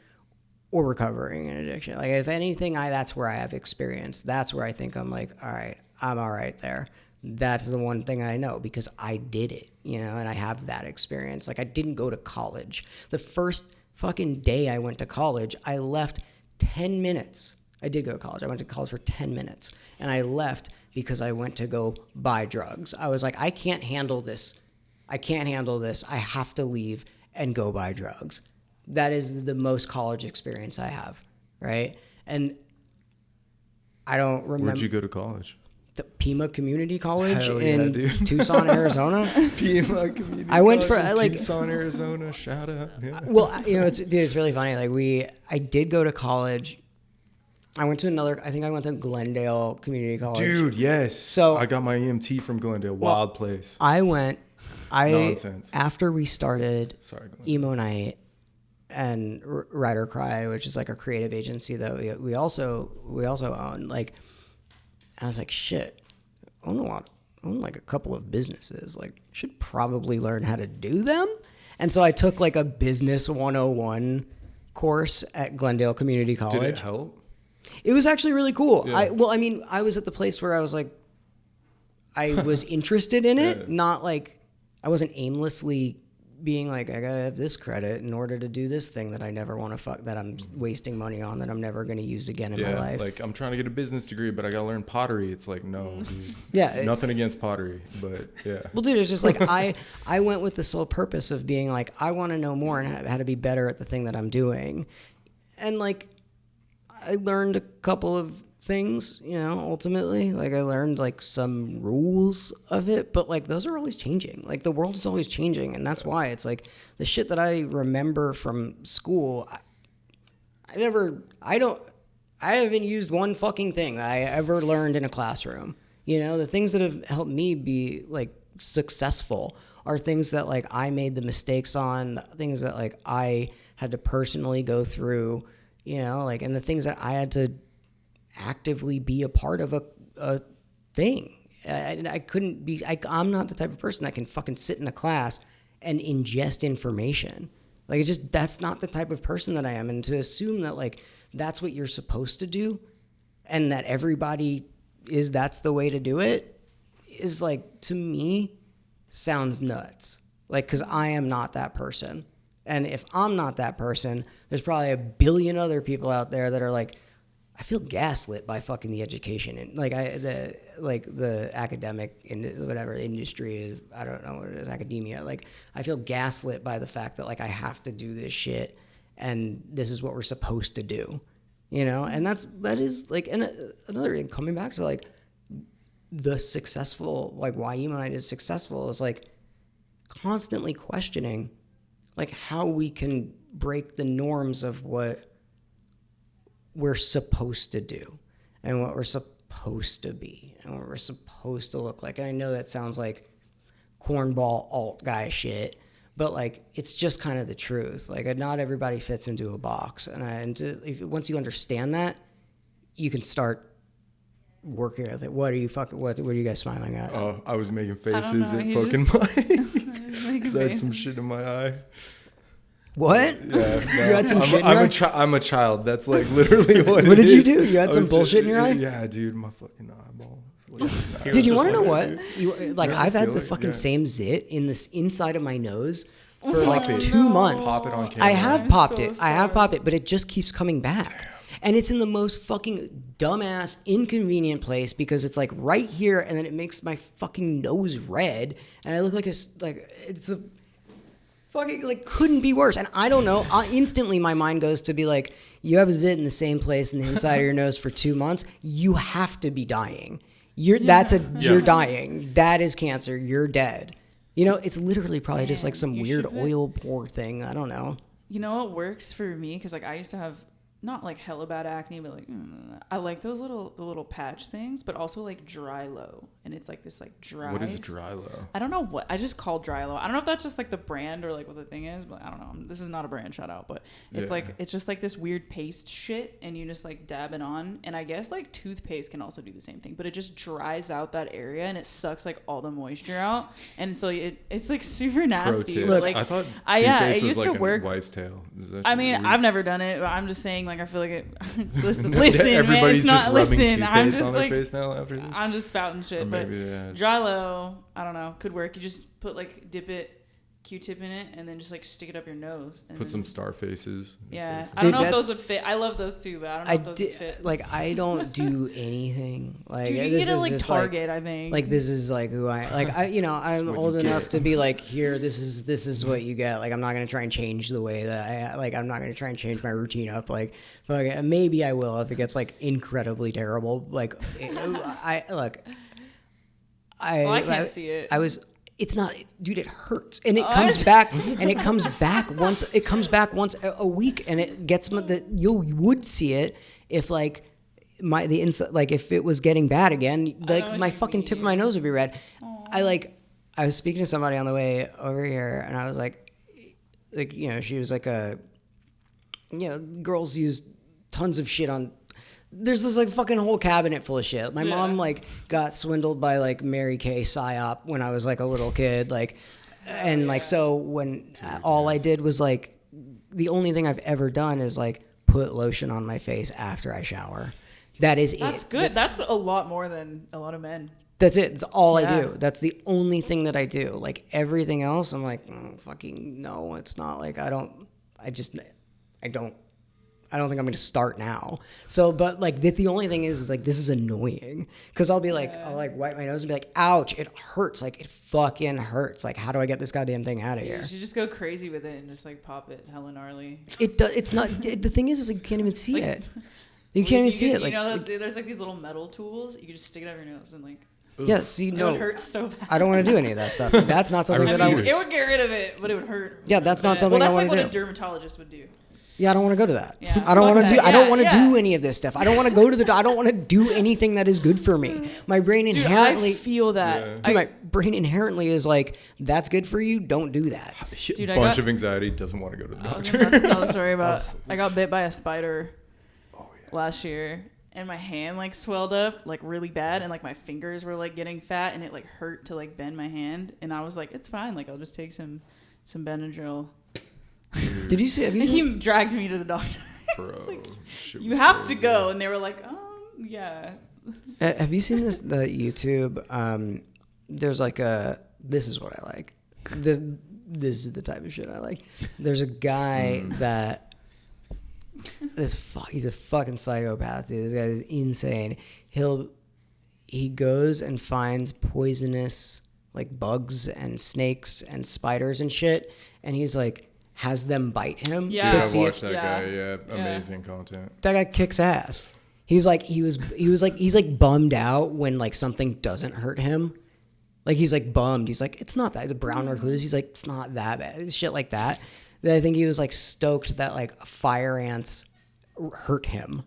or recovering in addiction. Like, if anything, that's where I have experience. That's where I think I'm like, all right, I'm all right there. That's the one thing I know because I did it, you know, and I have that experience. Like, I didn't go to college. The first fucking day I went to college, I left 10 minutes. I did go to college. I went to college for 10 minutes, and I left because I went to go buy drugs. I was like, I can't handle this. I have to leave and go buy drugs. That is the most college experience I have, right? And I don't remember. Where'd you go to college? The Pima Community College Hell yeah, in dude. Tucson, Arizona. Pima Community I went for College in like Tucson, Arizona. Shout out. Yeah. Well, you know, it's really funny. Like I did go to college. I went to Glendale Community College. Dude, yes. So I got my EMT from Glendale. Wild place. Nonsense. After we started Sorry, Emo Nite and Ride or Cry, which is like a creative agency that we also own. Like, I was like, shit, I own like a couple of businesses. Like, should probably learn how to do them. And so I took like a business 101 course at Glendale Community College. Did it help? It was actually really cool. Yeah. I was at the place where I was like, I was interested in it, not like I wasn't aimlessly being like, I gotta have this credit in order to do this thing that I never want to that I'm wasting money on, that I'm never going to use again in my life. Like, I'm trying to get a business degree, but I gotta learn pottery. It's like, no, dude. Yeah. Nothing against pottery, but yeah. Well, dude, it's just like I went with the sole purpose of being like, I want to know more and how to be better at the thing that I'm doing. And like, I learned a couple of things, you know, ultimately. Like, I learned like some rules of it, but like, those are always changing. Like, the world is always changing, and that's why it's like the shit that I remember from school, I haven't used one fucking thing that I ever learned in a classroom. You know, the things that have helped me be like successful are things that like I made the mistakes on, things that like I had to personally go through, you know, like, and the things that I had to actively be a part of a thing. I couldn't be, I'm not the type of person that can fucking sit in a class and ingest information. Like, that's not the type of person that I am. And to assume that like, that's what you're supposed to do and that everybody that's the way to do it is like, to me, sounds nuts. Like, 'cause I am not that person. And if I'm not that person, there's probably a billion other people out there that are like, I feel gaslit by fucking the education and the academic whatever industry is. I don't know what it is, academia. Like, I feel gaslit by the fact that like I have to do this shit and this is what we're supposed to do, you know. And that is like, and another thing, coming back to like the successful, like why Emo Nite is successful is like constantly questioning like how we can break the norms of what we're supposed to do and what we're supposed to be and what we're supposed to look like. And I know that sounds like cornball alt guy shit, but like, it's just kind of the truth. Like, not everybody fits into a box. Once you understand that, you can start working with it. What are you guys smiling at? Oh, I was making faces at He fucking just- Mike. Making Because I had faces. some shit in my eye. What? Yeah, no. You had some shit in your eye? I'm a child. That's like literally what. What it did you is. do? You had I some was bullshit in your eye? Yeah, dude, my fucking eyeball. Like, Dude, you was want to just know like- what? You, like, Yeah, I I've had feel the it, fucking yeah. same zit in this inside of my nose for Pop like it. 2 months. Pop it on camera. I have I'm popped so it. I have sorry. popped it, but it just keeps coming back. And it's in the most fucking dumbass, inconvenient place because it's like right here, and then it makes my fucking nose red, and I look like it's a fucking like couldn't be worse. And I don't know. Instantly, my mind goes to be like, you have a zit in the same place in the inside of your nose for 2 months. You have to be dying. You're dying. That is cancer. You're dead. You know, it's literally probably just like some You weird should put- oil pore thing. I don't know. You know what works for me? Because like I used to have not like hella bad acne, but like I like those little patch things, but also like dry low, and it's like this like dry. What is dry low? I don't know what I just call dry low. I don't know if that's just like the brand or like what the thing is, but I don't know. This is not a brand shout out, but it's Yeah. like it's just like this weird paste shit, and you just like dab it on. And I guess like toothpaste can also do the same thing, but it just dries out that area and it sucks like all the moisture out, and so it's like super Pro nasty. tip. But, like I thought yeah, toothpaste it was used like to a work. wife's tale. Is that I mean, weird? I've never done it, but I'm just saying, like, I feel like it. listen, Yeah, man, everybody's it's not. just rubbing Listen, I'm toothpaste just on their like, face now after this. I'm just spouting shit. Or But maybe, yeah. dry low, I don't know, could work. You just put like dip it, Q-tip in it, and then just like stick it up your nose. And Put then, some star faces. Yeah, Say I don't Dude, know if that's- those would fit. I love those too, but I don't know if those would fit. Like I don't do anything. Like Dude, you this get to is like just Target, I think. like this is like who I like. I'm what old you enough get. to be like, here. This is what you get. Like I'm not gonna try and change the way that I like. I'm not gonna try and change my routine up. Like maybe I will if it gets like incredibly terrible. Like I can't see it. It's not, dude. It hurts, and it comes back, and it comes back once. It comes back once a week, and it gets that you would see it if like the inside, like if it was getting bad again, know like what my you fucking tip of my nose would be red. I was speaking to somebody on the way over here, and I was like you know, she was like girls use tons of shit on. There's this like fucking whole cabinet full of shit. My mom like got swindled by like Mary Kay psyop when I was like a little kid, like, and like so when all I did was like the only thing I've ever done is like put lotion on my face after I shower. That's That's good. That's a lot more than a lot of men. That's it. That's all I Yeah. do. That's the only thing that I do. Like everything else, I'm like, fucking no. It's not like I don't think I'm going to start now. So, but like the only thing is like, this is annoying because I'll be like, I'll like wipe my nose and be like, ouch, it hurts. Like it fucking hurts. Like, how do I get this goddamn thing out of You here? should just go crazy with it and just like pop it hella gnarly. It does. It's not, the thing is like, you can't even see it. You can't even see it. Like, you know, there's like these little metal tools. You can just stick it up your nose and like. yeah, see, It no, would hurt so bad. I don't want to do any of that stuff. That's not something that I refuse. It would get rid of it, but it would hurt. Yeah, that's not But- something I Well, that's wanna like what do. a dermatologist would do. Yeah, I don't want to go to that. Yeah, I don't fuck want to do. that. I don't Yeah, want to yeah. do any of this stuff. I don't want to go to the. I don't want to do anything that is good for me. My brain Dude, inherently. I feel that. Yeah. Dude, my brain inherently is like, that's good for you. Don't do that. Dude, I bunch got- of anxiety, doesn't want to go to the I was doctor. about to tell a story about I got bit by a spider last year, and my hand like swelled up like really bad, and like my fingers were like getting fat, and it like hurt to like bend my hand, and I was like, it's fine, like I'll just take some Benadryl. Did you see? Have you And seen? he dragged me to the doctor. Bro, like, shit You was have to crazy. go, and they were like, yeah. Have you seen this? The YouTube. There's like a. This is what I like. This is the type of shit I like. There's a guy that. He's a fucking psychopath, dude. This guy is insane. He goes and finds poisonous like bugs and snakes and spiders and shit, and he's like has them bite him Yeah. to Dude, I see watched if that Yeah. guy. Yeah, Yeah. amazing content. that guy kicks ass. He's like he's like bummed out when like something doesn't hurt him. Like he's like bummed. He's like, it's not that. It's a brown recluse. He's like, it's not that bad. Shit like that. Then I think he was like stoked that like fire ants hurt him.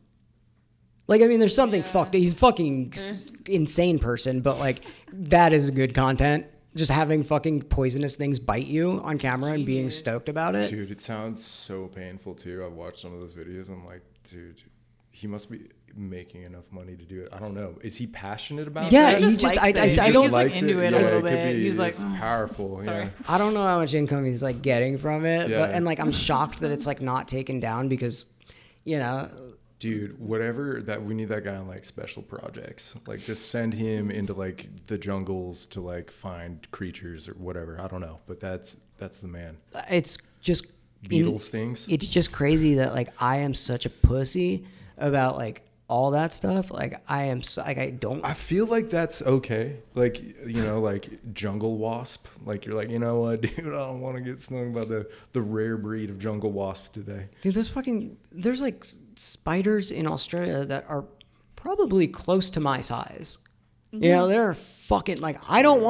Like, I mean, there's something fucked. He's fucking insane person, but like that is good content. Just having fucking poisonous things bite you on camera and being Genius. stoked about it. Dude, it sounds so painful too. I've watched some of those videos. I'm like, dude, he must be. making enough money to do it. I don't know. Is he passionate about Yeah, that? he just, I I don't, he's like into it a little could bit. be. He's like, It's powerful. sorry. Yeah. I don't know how much income he's like getting from it, Yeah. and like I'm shocked that it's like not taken down because, you know, Dude, whatever that we need that guy on like special projects. Like just send him into like the jungles to like find creatures or whatever. I don't know, but that's the man. it's just Beetle stings. It's just crazy that like I am such a pussy about like all that stuff. Like I am so, like I don't. I feel like that's okay. Like, you know, like jungle wasp. Like you're like, you know what, dude, I don't want to get stung by the rare breed of jungle wasp today. Dude, there's like spiders in Australia that are probably close to my size. You know, they're fucking like I don't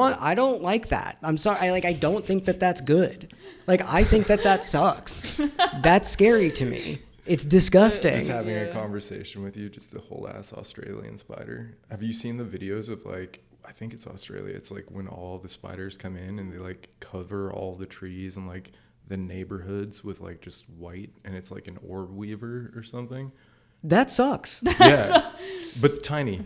like that. I'm sorry. I don't think that that's good. Like I think that sucks. That's scary to me. It's disgusting. Just having a conversation with you, just a whole ass Australian spider. Have you seen the videos of like, I think it's Australia. It's like when all the spiders come in and they like cover all the trees and like the neighborhoods with like just white, and it's like an orb weaver or something. That sucks. Yeah, but tiny.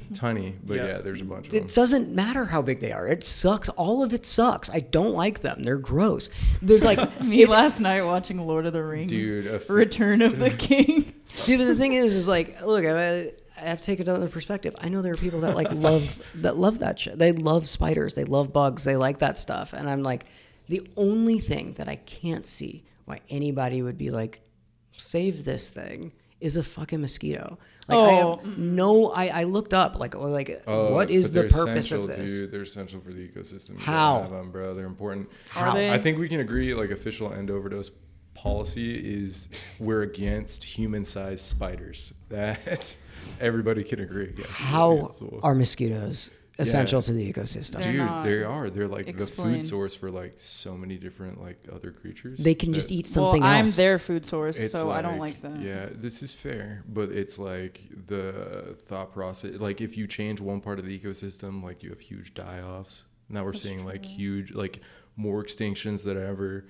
But yeah, there's a bunch of them. It doesn't matter how big they are. It sucks. All of it sucks. I don't like them. They're gross. There's like Me last night watching Lord of the Rings, Dude, Return of the King. Dude, but the thing is like, look, I have to take another perspective. I know there are people that like love that shit. They love spiders. They love bugs. They like that stuff. And I'm like, the only thing that I can't see why anybody would be like, save this thing is a fucking mosquito. Like I looked up like what is the purpose of this? Dude, they're essential for the ecosystem. You How? gotta have them, bro? They're important. Are they? I think we can agree. Like official End Overdose policy is we're against human-sized spiders. That everybody can agree against. How are mosquitoes essential to the ecosystem? They're Dude, not. they are. They're like the Explain. food source for like so many different like other creatures. They can just eat something well, I'm else. their food source, It's so I don't like that. Yeah, this is fair, but it's like the thought process. Like if you change one part of the ecosystem, like you have huge die-offs. Now we're seeing like huge, like more extinctions than ever.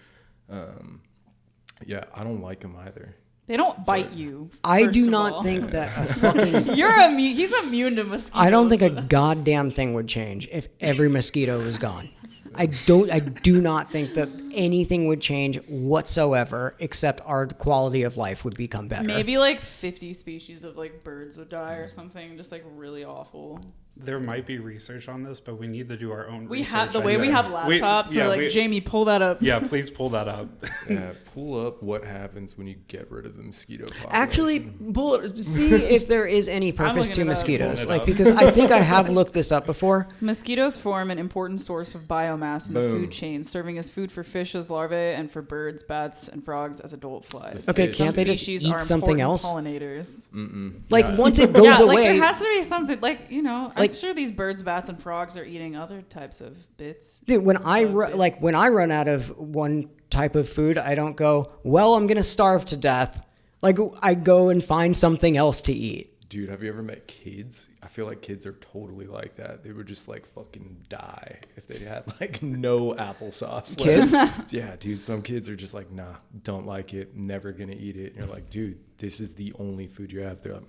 Yeah, I don't like them either. They don't bite you. I first do of not all. think that a fucking You're immune. He's immune to mosquitoes. I don't think a goddamn thing would change if every mosquito was gone. I do not think that anything would change whatsoever except our quality of life would become better. Maybe like 50 species of like birds would die or something, just like really awful. There might be research on this, but we need to do our own We research. have the I way we think. have laptops. So like Jamie, pull that up. Yeah, please pull that up. Yeah, pull up what happens when you get rid of the mosquito population. Actually, see if there is any purpose looking to it up. mosquitoes. Pull it Like up. because I think I have looked this up before. Mosquitoes form an important source of biomass in the Boom. food chain, serving as food for fish as larvae and for birds, bats, and frogs as adult flies. Okay, Some can't they just species eat are something important else? pollinators. Like once it goes Yeah, away, like there has to be something. Like I'm Like- sure these birds, bats, and frogs are eating other types of bits. dude, when I bits. when I run out of one type of food, I don't go, well, I'm gonna starve to death. Like I go and find something else to eat. Dude, have you ever met kids? I feel like kids are totally like that. They would just like fucking die if they had like no applesauce. Kids? Yeah, dude, some kids are just like, nah, don't like it, never gonna eat it. And you're like, dude, this is the only food you have. They're like,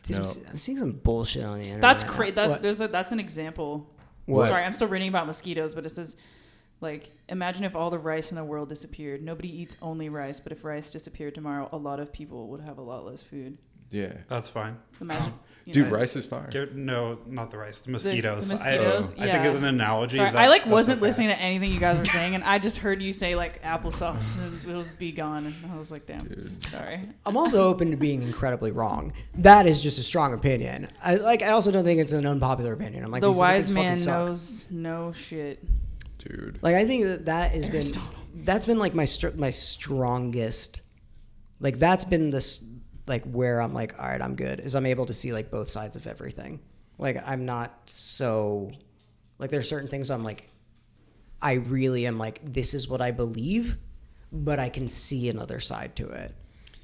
Dude, no. I'm seeing some bullshit on the internet. That's crazy. What? That's an example. What? Sorry, I'm still reading about mosquitoes, but it says, like, imagine if all the rice in the world disappeared. Nobody eats only rice, but if rice disappeared tomorrow, a lot of people would have a lot less food. Yeah. That's fine. Imagine. Dude, rice is fire. No, not the rice. The mosquitoes. The mosquitoes. I think as an analogy. Sorry, that- I that's wasn't okay. listening to anything you guys were saying, and I just heard you say like applesauce and it was be gone, and I was like, damn, Dude. sorry. I'm also open to being incredibly wrong. That is just a strong opinion. I also don't think it's an unpopular opinion. I'm like The these wise things man fucking suck. knows no shit. Dude. Like I think that has been that's been like my strongest. Like that's been this like where I'm like, all right, I'm good. Is I'm able to see like both sides of everything. Like I'm not so like there's certain things I'm like I really am like this is what I believe, but I can see another side to it.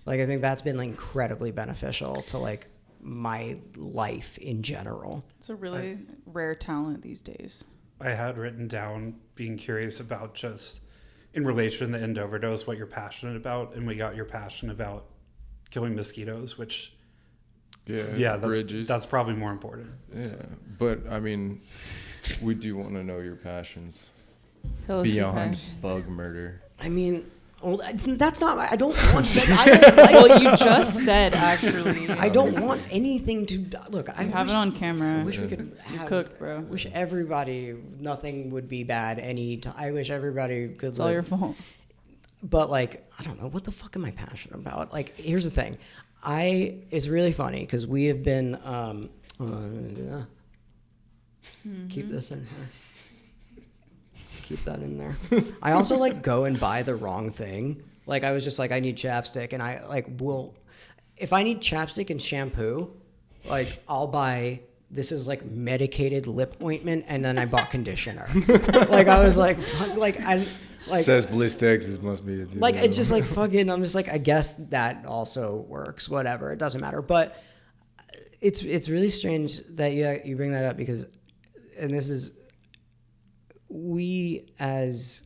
Like I think that's been like incredibly beneficial to like my life in general. It's a really rare talent these days. I had written down being curious about just in relation to End Overdose, what you're passionate about, and we got your passion about killing mosquitoes, which Yeah, bridges. that's probably more important. Yeah, So. but I mean, we do want to know your passions Tell us your beyond passion. bug murder. I mean, well, that's not. I don't want. I don't like. Well, you just said actually. I don't want anything to look. I have wish, it on camera. I wish we could. You have, cooked, bro. Wish everybody nothing would be bad any time. I wish everybody could. It's all your fault. But like, I don't know, what the fuck am I passionate about? Like, here's the thing. It's really funny because we have been, hold on, I'm gonna do that. Keep this in here. Keep that in there. I also like go and buy the wrong thing. Like, I was just like, I need chapstick, and I like if I need chapstick and shampoo, like I'll buy. This is like medicated lip ointment, and then I bought conditioner. Like I was like, fuck, like I. Like, Says Bliss, Texas must be a dude. like it's just like fucking. I'm just like, I guess that also works. Whatever, it doesn't matter. But it's really strange that you bring that up because, and this is, we as,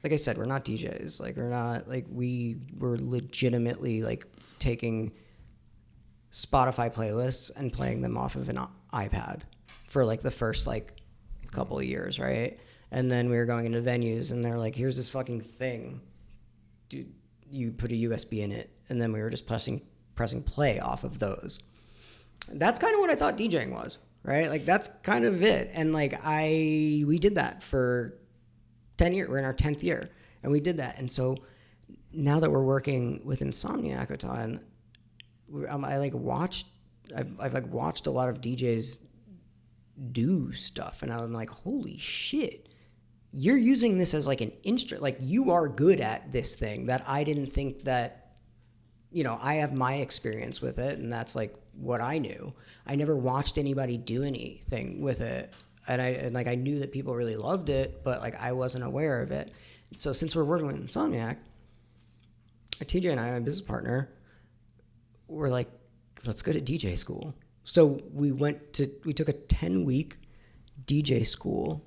like I said, we're not DJs. Like we're not like we were legitimately like taking Spotify playlists and playing them off of an iPad for like the first like couple of years, right? And then we were going into venues, and they're like, "Here's this fucking thing, dude. You put a USB in it." And then we were just pressing play off of those. That's kind of what I thought DJing was, right? Like that's kind of it. And like we did that for 10 years. We're in our 10th year, and we did that. And so now that we're working with Insomniac a ton, I've like watched a lot of DJs do stuff, and I'm like, holy shit. You're using this as like an instrument, like you are good at this thing that I didn't think that, I have my experience with it, and that's like what I knew. I never watched anybody do anything with it, and I knew that people really loved it, but like I wasn't aware of it. So since we're working with Insomniac, TJ and I, my business partner, were like, let's go to DJ school. So we took a 10-week DJ school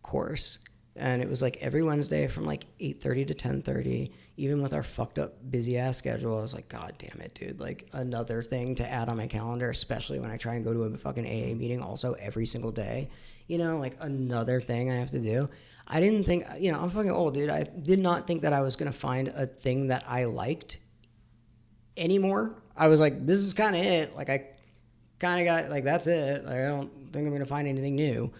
course, and it was like every Wednesday from like 8:30 to 10:30. Even with our fucked up busy ass schedule, I was like, God damn it, dude! Like another thing to add on my calendar, especially when I try and go to a fucking AA meeting also every single day. Like another thing I have to do. I didn't think, I'm fucking old, dude. I did not think that I was gonna find a thing that I liked anymore. I was like, this is kind of it. Like I kind of got like, that's it. Like I don't think I'm gonna find anything new.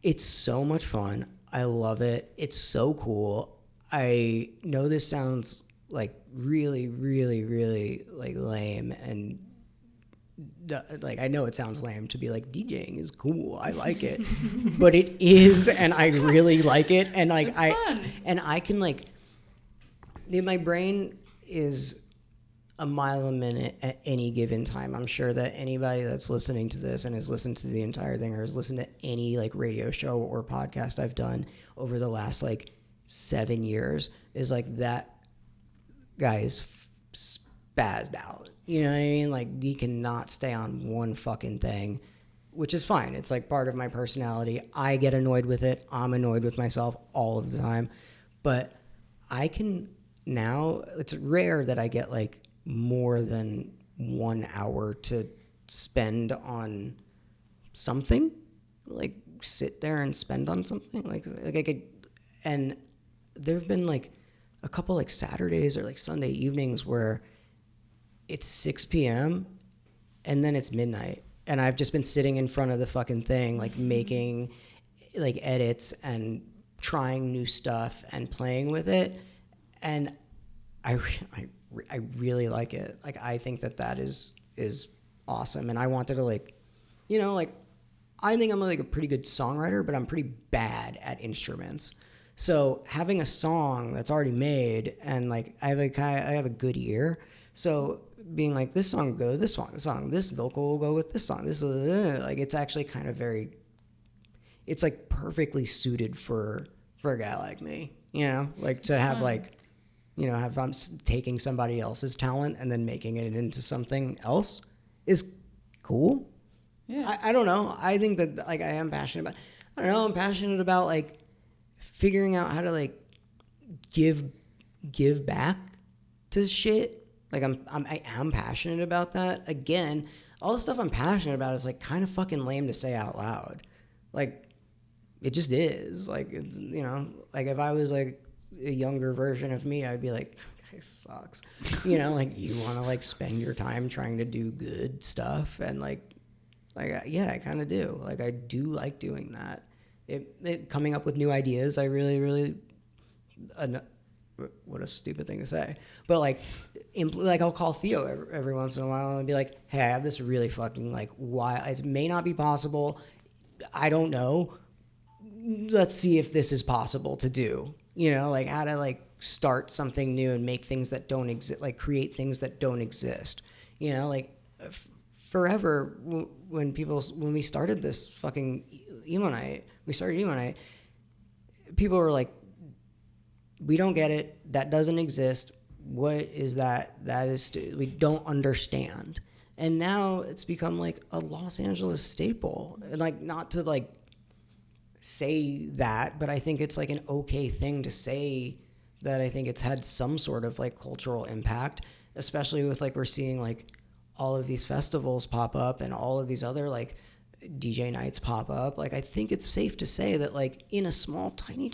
It's so much fun. I love it. It's so cool. I know this sounds like really, really, really like lame, and like I know it sounds lame to be like DJing is cool. I like it, but it is, and I really like it. And like it's fun. And I can like, my brain is a mile a minute at any given time. I'm sure that anybody that's listening to this and has listened to the entire thing or has listened to any like radio show or podcast I've done over the last like 7 years is like, that guy is spazzed out. You know what I mean? Like he cannot stay on one fucking thing, which is fine. It's like part of my personality. I get annoyed with it. I'm annoyed with myself all of the time, but I can now, it's rare that I get like more than 1 hour to spend on something, like sit there and spend on something like I could. And there have been like a couple like Saturdays or like Sunday evenings where it's 6 p.m. and then it's midnight, and I've just been sitting in front of the fucking thing, like making like edits and trying new stuff and playing with it, and I really like it. Like I think that is awesome, and I wanted to like, like I think I'm like a pretty good songwriter, but I'm pretty bad at instruments. So having a song that's already made, and like I have a good ear, so being like, this song go this song, this vocal will go with this song, this like it's actually kind of it's like perfectly suited for a guy like me, like to have like. Have I'm taking somebody else's talent and then making it into something else is cool. Yeah. I don't know. I think that like I am passionate about. I don't know. I'm passionate about like figuring out how to like give back to shit. Like I am passionate about that. Again, all the stuff I'm passionate about is like kind of fucking lame to say out loud. Like it just is. Like it's, you know, like if I was like a younger version of me, I'd be like, guy sucks. You know, like you want to like spend your time trying to do good stuff, and like yeah, I kind of do. Like I do like doing that. It coming up with new ideas. I really what a stupid thing to say, but like I'll call Theo every once in a while and be like, hey, I have this really fucking like why it may not be possible, I don't know, let's see if this is possible to do, you know, like how to like start something new and make things that don't exist, like create things that don't exist, you know, like forever when we started this fucking Emo Nite, people were like, we don't get it. That doesn't exist. What is that? That is, we don't understand. And now it's become like a Los Angeles staple. And like, not to like say that, but I think it's like an okay thing to say that. I think it's had some sort of like cultural impact, especially with like, we're seeing like all of these festivals pop up and all of these other like DJ nights pop up. Like I think it's safe to say that like in a small tiny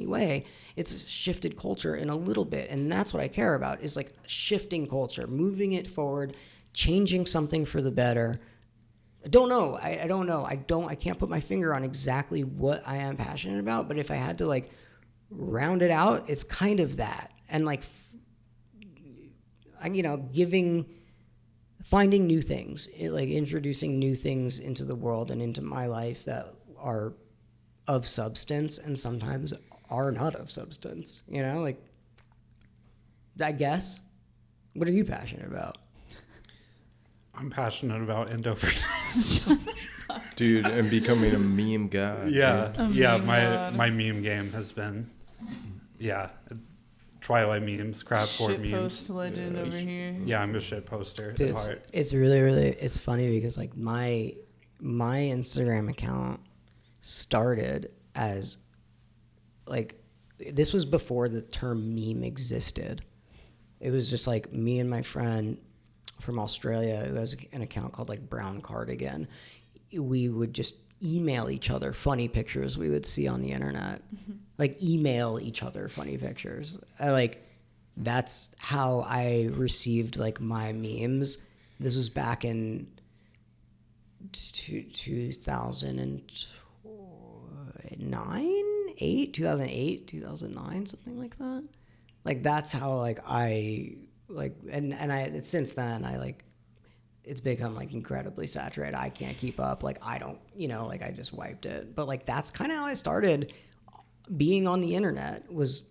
way it's shifted culture in a little bit, and that's what I care about, is like shifting culture, moving it forward, changing something for the better. I don't know. I can't put my finger on exactly what I am passionate about, but if I had to like round it out, it's kind of that. And like you know, finding new things, like introducing new things into the world and into my life that are of substance and sometimes are not of substance, you know, like, I guess. What are you passionate about? I'm passionate about End Overdose. Dude, and becoming a meme guy. Yeah, my meme game has been, Twilight memes, crowdcore memes. Shitpost legend over here. Yeah, I'm a shit poster Dude, at heart. it's really, it's funny because like my Instagram account started as like, this was before the term meme existed. It was just like me and my friend from Australia who has an account called like Brown Cardigan. We would just email each other funny pictures we would see on the internet. Like email each other funny pictures. That's how I received like my memes. This was back in 2008, 2009, something like that. Like that's how like I like, and I since then I like, it's become like incredibly saturated. I can't keep up. Like I don't, you know, like I just wiped it. But like that's kind of how I started being on the internet, was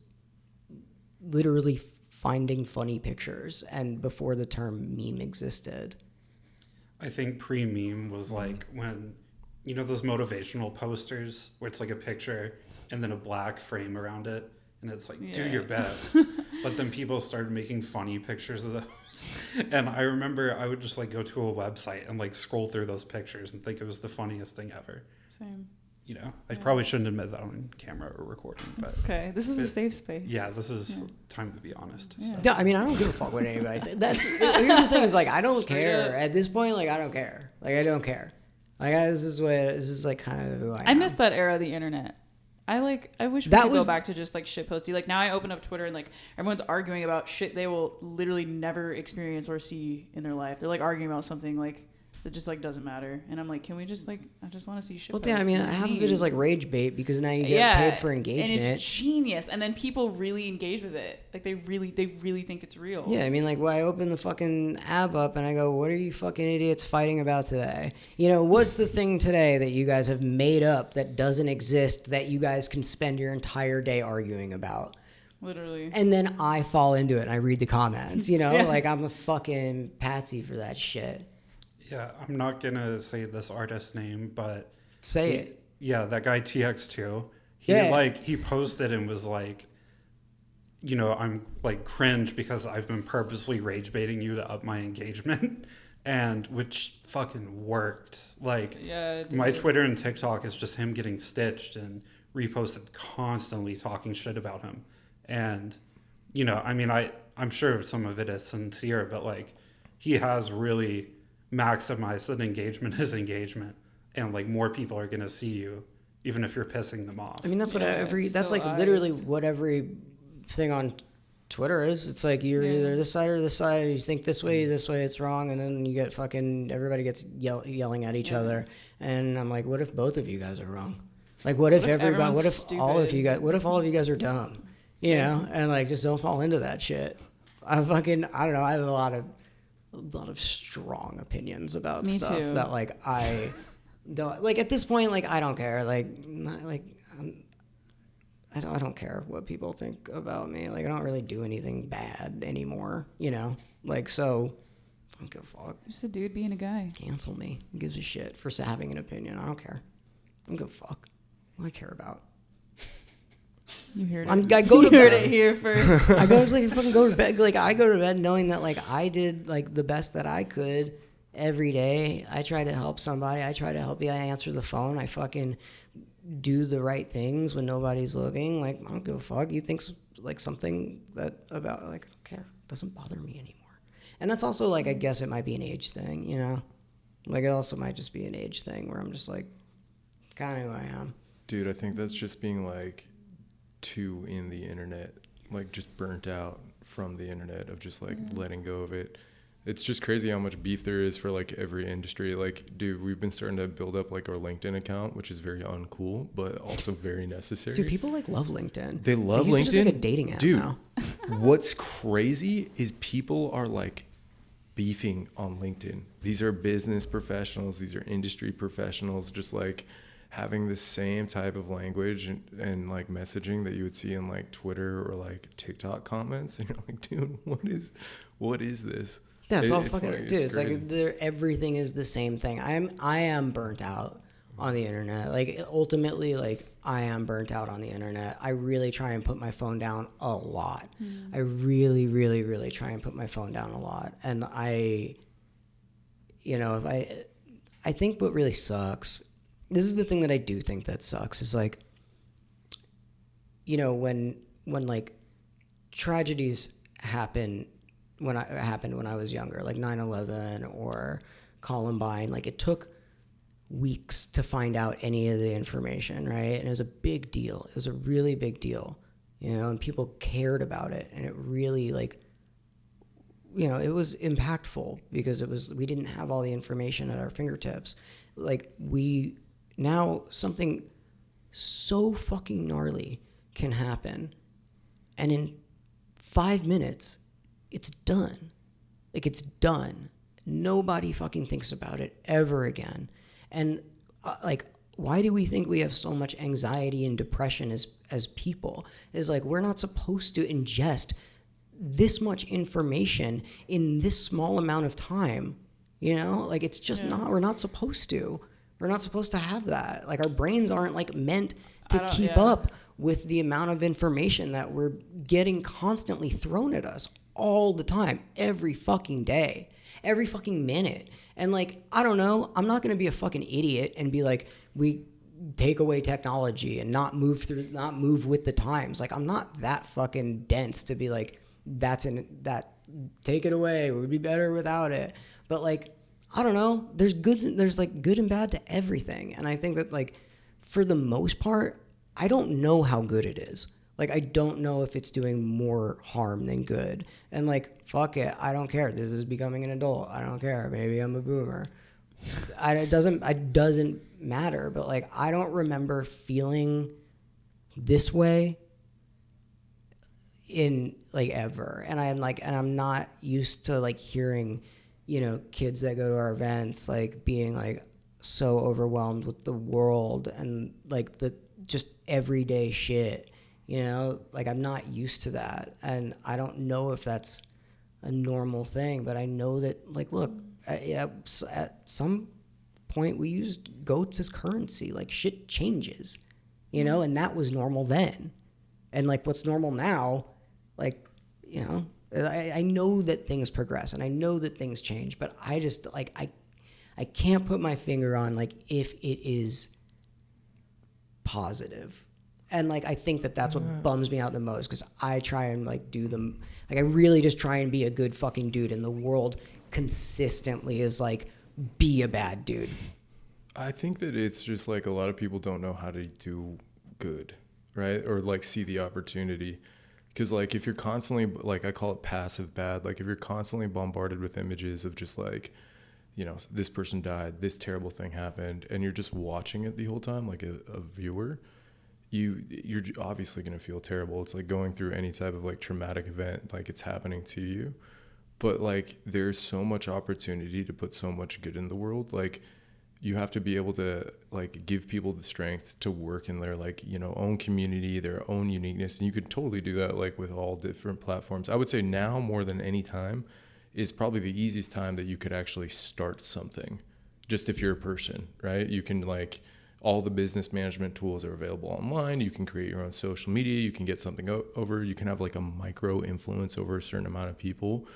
literally finding funny pictures, and before the term meme existed. I think pre-meme was like when, you know, those motivational posters where it's like a picture and then a black frame around it, and it's like, do your best. But then people started making funny pictures of those. And I remember I would just like go to a website and like scroll through those pictures and think it was the funniest thing ever. Same. You know, I probably shouldn't admit that on camera or recording, but okay, this is a safe space. Yeah, this is time to be honest. Yeah. So. Yeah, I mean, I don't give a fuck what anybody. Here's the thing: is like I don't care at this point. Like I don't care. Like I don't care. Like this is like kind of who I am. I miss that era of the internet. I wish we could go back to just like shit posting. Like now I open up Twitter and like everyone's arguing about shit they will literally never experience or see in their life. They're like arguing about something like that just like doesn't matter. And I'm like, can we just like, I just want to see shit. Well, yeah, I mean, half of it is like rage bait because now you get paid for engagement. And it's genius. And then people really engage with it. Like they really think it's real. Yeah, I mean, like when I open the fucking app up and I go, what are you fucking idiots fighting about today? You know, what's the thing today that you guys have made up that doesn't exist that you guys can spend your entire day arguing about? Literally. And then I fall into it and I read the comments, you know? Like I'm a fucking patsy for that shit. Yeah, I'm not gonna say this artist's name, but say it. Yeah, that guy TX2. He posted and was like, you know, I'm like cringe because I've been purposely rage baiting you to up my engagement, and which fucking worked. Like, my Twitter and TikTok is just him getting stitched and reposted constantly talking shit about him, and you know, I mean, I I'm sure some of it is sincere, but like he has really maximized that engagement is engagement, and like more people are going to see you even if you're pissing them off. I mean, that's what it's that's still like literally eyes. what every thing on Twitter is. It's like you're either this side or this side. You think this way, it's wrong, and then you get fucking everybody gets yelling at each other. And I'm like, what if both of you guys are wrong? Like, what if everybody? What if all of you guys? What if all of you guys are dumb? You know, and like just don't fall into that shit. I don't know. I have a lot of strong opinions about Me stuff too. that like I don't like at this point. Like I don't care. I don't care what people think about me. Like I don't really do anything bad anymore. You know, like so. I don't give a fuck. Just a dude being a guy. Cancel me. Who gives a shit for having an opinion? I don't care. I don't give a fuck. What do I care about? You heard it. I go to you heard bed. it here first. I go like fucking go to bed. Like I go to bed knowing that like I did like the best that I could every day. I try to help somebody. I try to help you. I answer the phone. I fucking do the right things when nobody's looking. Like I don't give a fuck. You think like something that about like I don't care. It doesn't bother me anymore. And that's also like I guess it might be an age thing. You know, like it also might just be an age thing where I'm just like kind of who I am. Dude, I think that's just being like too in the internet, like just burnt out from the internet of just like letting go of it. It's just crazy how much beef there is for like every industry. Like, dude, we've been starting to build up like our LinkedIn account, which is very uncool, but also very necessary. Dude, people like love LinkedIn. They love LinkedIn. LinkedIn. It's just like a dating app Dude, now. What's crazy is people are like beefing on LinkedIn. These are business professionals. These are industry professionals, just like having the same type of language and like messaging that you would see in like Twitter or like TikTok comments. And you're like, dude, what is this? Yeah, it's all It's fucking funny, dude. it's It's crazy. like everything is the same thing. I am burnt out on the internet. Like ultimately, like I am burnt out on the internet. I really try and put my phone down a lot. I really, really, really try and put my phone down a lot. And I think what really sucks. This is the thing that I do think that sucks is like, you know, when like tragedies happened when I was younger, like 9/11 or Columbine, like it took weeks to find out any of the information, right? And it was a big deal. It was a really big deal, you know, and people cared about it. And it really like, you know, it was impactful because we didn't have all the information at our fingertips. Like now something so fucking gnarly can happen. And in 5 minutes, it's done. Like it's done. Nobody fucking thinks about it ever again. And like, why do we think we have so much anxiety and depression as people? Is like, we're not supposed to ingest this much information in this small amount of time. You know, like it's just not, we're not supposed to. We're not supposed to have that. Like our brains aren't like meant to keep up with the amount of information that we're getting constantly thrown at us all the time, every fucking day, every fucking minute. And like, I don't know, I'm not going to be a fucking idiot and be like, we take away technology and not move with the times. Like, I'm not that fucking dense to be like, take it away. It would be better without it. But like, I don't know, there's like good and bad to everything. And I think that like, for the most part, I don't know how good it is. Like, I don't know if it's doing more harm than good. And like, fuck it, I don't care. This is becoming an adult. I don't care. Maybe I'm a boomer. It doesn't matter. But like, I don't remember feeling this way in like ever. And I'm not used to like hearing, you know, kids that go to our events like being like so overwhelmed with the world and like the just everyday shit. You know, like I'm not used to that. And I don't know if that's a normal thing, but I know that, like, look, at some point we used goats as currency. Like, shit changes, you know, and that was normal then. And, like, what's normal now, like, you know, I know that things progress and I know that things change, but I just, like, I can't put my finger on, like, if it is positive. And like I think that's what bums me out the most, because I try and like do them, like I really just try and be a good fucking dude, and the world consistently is like, be a bad dude. I think that it's just like a lot of people don't know how to do good, right? Or like see the opportunity. Because like if you're constantly, like I call it passive bad, like if you're constantly bombarded with images of just like, you know, this person died, this terrible thing happened, and you're just watching it the whole time like a viewer, you're obviously going to feel terrible. It's like going through any type of like traumatic event, like it's happening to you. But like there's so much opportunity to put so much good in the world. Like you have to be able to like give people the strength to work in their like, you know, own community, their own uniqueness. And you could totally do that like with all different platforms. I would say now more than any time is probably the easiest time that you could actually start something, just if you're a person, right? You can like, all the business management tools are available online. You can create your own social media. You can get something over. You can have like a micro influence over a certain amount of people.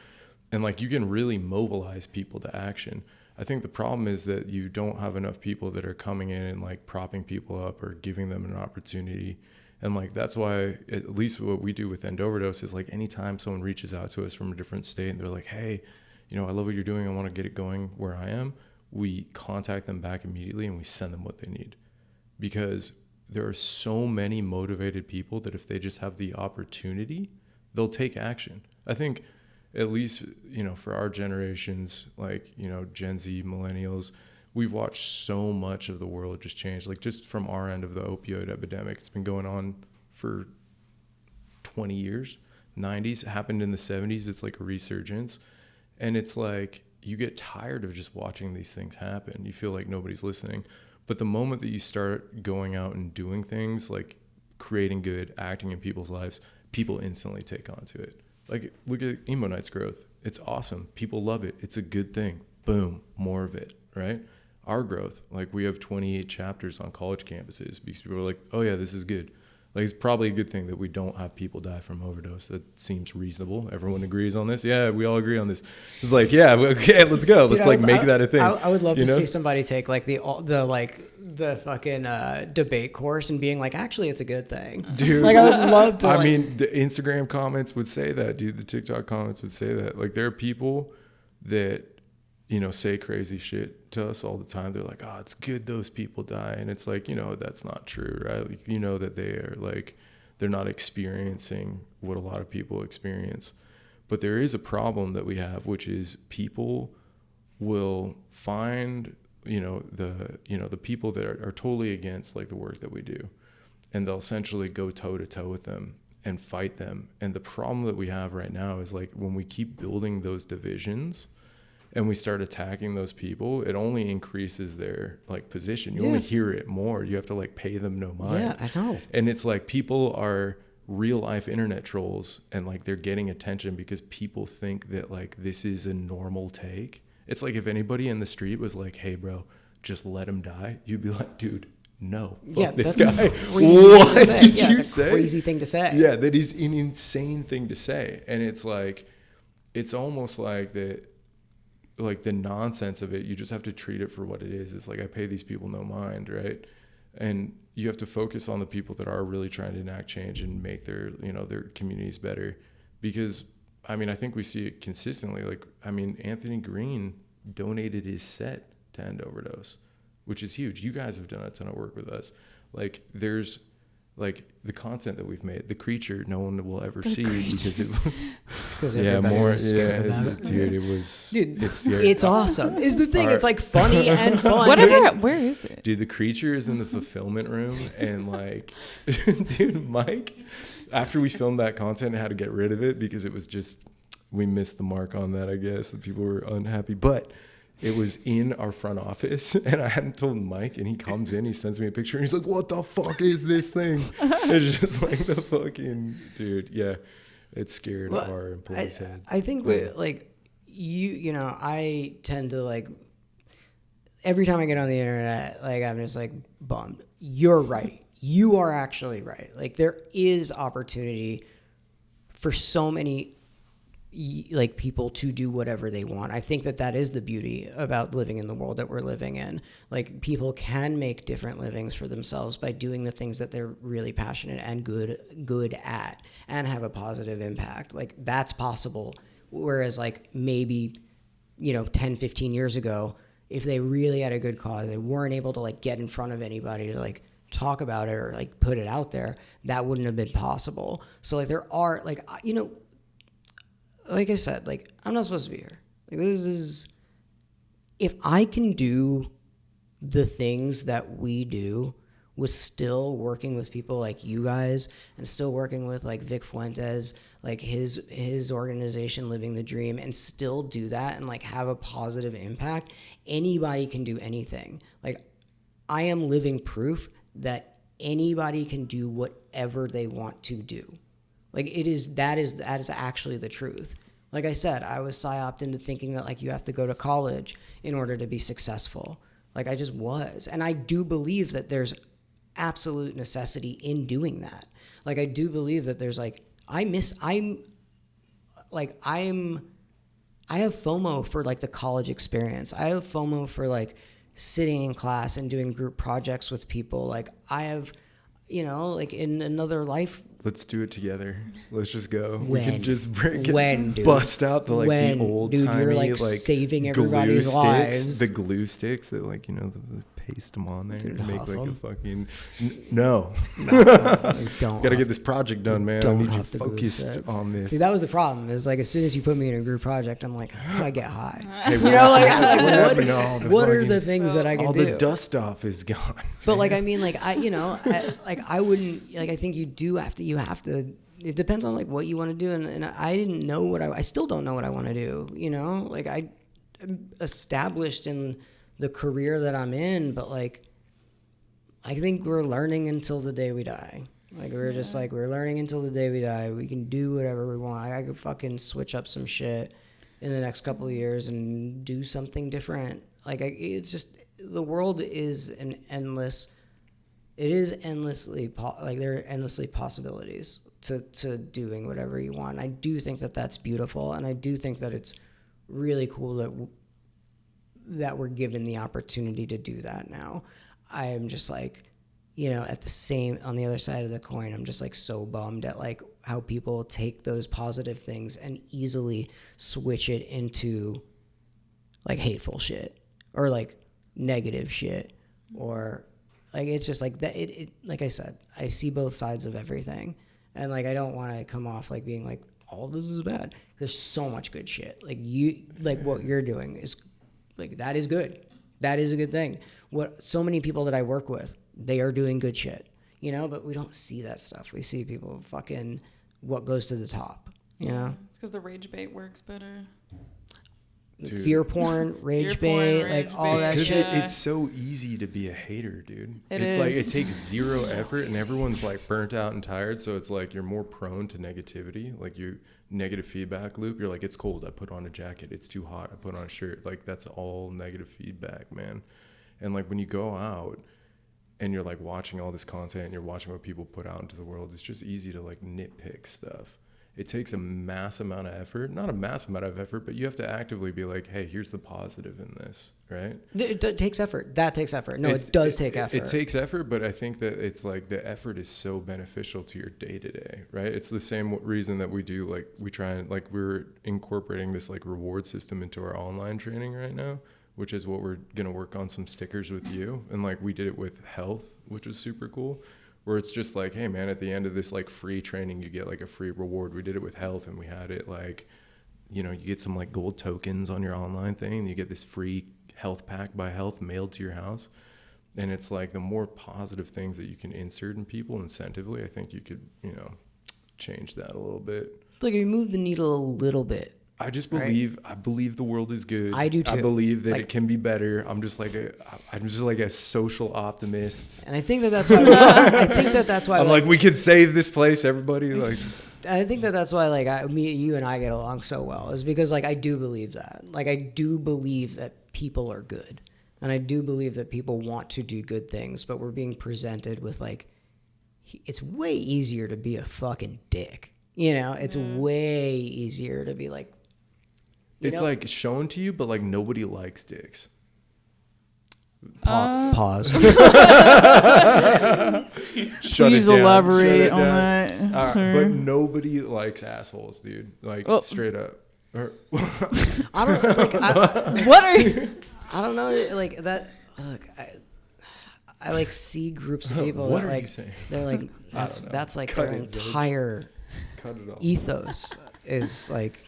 And like you can really mobilize people to action. I think the problem is that you don't have enough people that are coming in and like propping people up or giving them an opportunity. And like that's why at least what we do with End Overdose is like anytime someone reaches out to us from a different state and they're like, hey, you know, I love what you're doing. I want to get it going where I am. We contact them back immediately and we send them what they need, because there are so many motivated people that if they just have the opportunity, they'll take action. I think at least, you know, for our generations, like, you know, Gen Z, millennials, we've watched so much of the world just change. Like just from our end of the opioid epidemic, it's been going on for 20 years. 90s, happened in the 70s. It's like a resurgence. And it's like, you get tired of just watching these things happen. You feel like nobody's listening. But the moment that you start going out and doing things like creating good, acting in people's lives, people instantly take onto it. Like look at Emo Nite's growth. It's awesome. People love it. It's a good thing. Boom, more of it, right? Our growth, like we have 28 chapters on college campuses because people are like, oh yeah, this is good. Like it's probably a good thing that we don't have people die from overdose. That seems reasonable. Everyone agrees on this. Yeah, we all agree on this. It's like, yeah, okay, let's go. Let's make that a thing. I would love to see somebody take like the fucking debate course and being like, actually, it's a good thing. Dude, like I would love to. I mean, the Instagram comments would say that, dude. The TikTok comments would say that. Like there are people that, you know, say crazy shit to us all the time. They're like, oh, it's good those people die. And it's like, you know, that's not true, right? Like, you know that they are like, they're not experiencing what a lot of people experience. But there is a problem that we have, which is people will find, the people that are totally against like the work that we do. And they'll essentially go toe to toe with them and fight them. And the problem that we have right now is like when we keep building those divisions and we start attacking those people, it only increases their like position. You only hear it more. You have to like pay them no mind. Yeah, I know. And it's like people are real life internet trolls and like they're getting attention because people think that like this is a normal take. It's like if anybody in the street was like, hey bro, just let him die, you'd be like, dude, no, fuck this guy. What did you say? Crazy thing to say. Yeah, that is an insane thing to say. And it's like, it's almost like that, like the nonsense of it, you just have to treat it for what it is. It's like, I pay these people no mind, right? And you have to focus on the people that are really trying to enact change and make their, you know, their communities better. Because, I mean, I think we see it consistently. Like, I mean, Anthony Green donated his set to End Overdose, which is huge. You guys have done a ton of work with us. Like, there's like the content that we've made, The Creature, no one will ever see because it was dude, it was, dude, it's awesome is the thing. It's like funny and fun. Where is it? Dude, The Creature is in the fulfillment room, and like dude, Mike, after we filmed that content, I had to get rid of it because it was just, we missed the mark on that, I guess. The people were unhappy, but it was in our front office, and I hadn't told Mike, and he comes in, he sends me a picture, and he's like, what the fuck is this thing? It's just like the fucking, dude, yeah, it scared our employees' heads. I think like, you know, I tend to like, every time I get on the internet, like, I'm just like bummed. You're right. You are actually right. Like, there is opportunity for so many like people to do whatever they want. I think that is the beauty about living in the world that we're living in. Like people can make different livings for themselves by doing the things that they're really passionate and good at and have a positive impact. Like that's possible. Whereas like maybe, 10, 15 years ago, if they really had a good cause, they weren't able to like get in front of anybody to like talk about it or like put it out there, that wouldn't have been possible. So like there are like, like I said, like I'm not supposed to be here. Like this is, if I can do the things that we do with still working with people like you guys and still working with like Vic Fuentes, like his organization Living the Dream, and still do that and like have a positive impact, anybody can do anything. Like I am living proof that anybody can do whatever they want to do. Like that is actually the truth. Like I said, I was psyoped into thinking that like you have to go to college in order to be successful. Like I just was. And I do believe that there's absolute necessity in doing that. Like I do believe that there's like I have FOMO for like the college experience. I have FOMO for like sitting in class and doing group projects with people. Like I have, like in another life. Let's do it together. Let's just go. When? We can just Dude? bust out the the old dude, timey you're like saving everybody's glue lives. sticks, the glue sticks that like the paste them on there Dude, to make huff like them. a fucking no. Don't Gotta get this project done, man. I don't need you huff the glue focused stick. on this. See, that was the problem. Is like as soon as you put me in a group project, I'm like, how do I get high? Hey, What happened to all the what are fucking- the things that I can all do? the dust off is gone. But like I mean, like I wouldn't like. I think you have to. It depends on like what you want to do, and I didn't know I still don't know what I want to do. Like I'm established in the career that I'm in, but like I think we're learning until the day we die. Like we're just like we're learning until the day we die. We can do whatever we want. I could fucking switch up some shit in the next couple of years and do something different. Like it's just the world is an endless. It is endlessly there are endlessly possibilities to doing whatever you want. I do think that that's beautiful, and I do think that it's really cool that we're given the opportunity to do that now. I am just like, on the other side of the coin, I'm just like so bummed at like how people take those positive things and easily switch it into like hateful shit or like negative shit or like it's just like that. It like I said, I see both sides of everything, and like I don't want to come off like being like all this is bad. There's so much good shit. Like what you're doing is like that is good. That is a good thing. So many people that I work with, they are doing good shit, but we don't see that stuff. We see people fucking what goes to the top, It's because the rage bait works better. Dude. Fear porn, rage bait, rage like all bait. that Because shit. it's so easy to be a hater, dude. It's It like it is. takes zero effort, and everyone's like burnt out and tired. So it's like you're more prone to negativity, like you negative feedback loop. You're like, it's cold, I put on a jacket. It's too hot, I put on a shirt. Like that's all negative feedback, man. And like when you go out and you're like watching all this content and you're watching what people put out into the world, it's just easy to like nitpick stuff. It takes a mass amount of effort, not a mass amount of effort, but you have to actively be like, hey, here's the positive in this, right? It takes effort. That takes effort. No, it does take effort. It takes effort, but I think that it's like the effort is so beneficial to your day to day, right? It's the same reason that we do, like we try and like we're incorporating this like reward system into our online training right now, which is what we're going to work on some stickers with you. And like we did it with health, which is super cool. Where it's just like, hey man, at the end of this like free training, you get like a free reward. We did it with health, and we had it like, you get some like gold tokens on your online thing, and you get this free health pack by Health mailed to your house. And it's like the more positive things that you can insert in people incentively, I think you could, change that a little bit. Like you move the needle a little bit. I just believe, I believe the world is good. I do too. I believe that Like- it can be better. I'm just like a social optimist. And I think that that's why. I think that that's why. I'm like, we could save this place, everybody. Like, And I think that that's why, like, you and I get along so well, is because, like, I do believe that. Like, I do believe that people are good. And I do believe that people want to do good things, but we're being presented with, like, it's way easier to be a fucking dick. You know, it's way easier to be like. It's like shown to you, but like nobody likes dicks. Pause. Please elaborate on that. But nobody likes assholes, dude. Like straight up. I don't like. What are you? I don't know. Like that. Look, I like see groups of people. What that, are like, you saying? They're like that's like their entire ethos is like.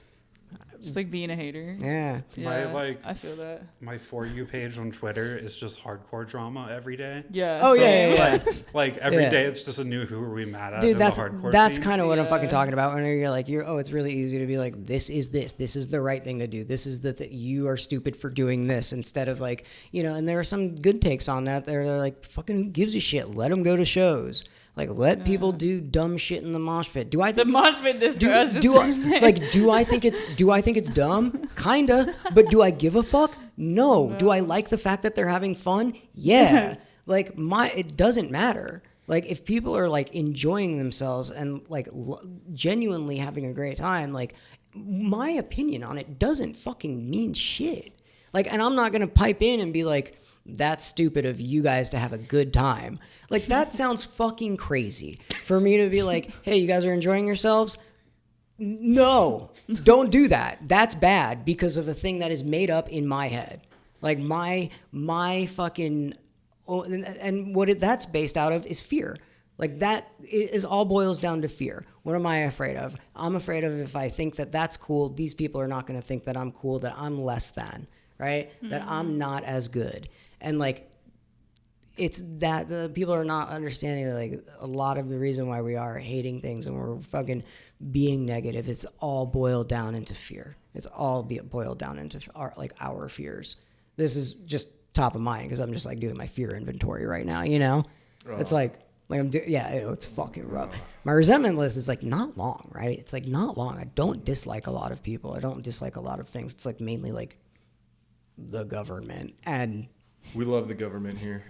Just like being a hater. Yeah. I feel that. My For You page on Twitter is just hardcore drama every day. Yeah. Oh, yeah. Like every day it's just a new who are we mad at. Dude, in that's the hardcore that's scene. kind of what I'm fucking talking about. When you're like, it's really easy to be like, this is the right thing to do. This is you are stupid for doing this, instead of like, and there are some good takes on that. They're like, fucking who gives a shit? Let them go to shows. Like, let people do dumb shit in the mosh pit. Do I think the mosh pit disco? Do I think it's dumb? Kinda. But do I give a fuck? No. Do I like the fact that they're having fun? Yeah. Yes. Like it doesn't matter. Like if people are like enjoying themselves and like genuinely having a great time, like my opinion on it doesn't fucking mean shit. Like, and I'm not gonna pipe in and be like, that's stupid of you guys to have a good time. Like, that sounds fucking crazy for me to be like, hey, you guys are enjoying yourselves? No, don't do that. That's bad because of a thing that is made up in my head. Like my fucking, and what that's based out of is fear. Like that is all boils down to fear. What am I afraid of? I'm afraid of if I think that that's cool, these people are not going to think that I'm cool, that I'm less than, right? Mm-hmm. That I'm not as good. And like, it's that the people are not understanding that like a lot of the reason why we are hating things and we're fucking being negative, it's all boiled down into fear. It's all boiled down into our fears. This is just top of mind because I'm just like doing my fear inventory right now, It's like I'm it's fucking rough. My resentment list is like not long, right? It's like not long. I don't dislike a lot of people. I don't dislike a lot of things. It's like mainly like the government, and we love the government here.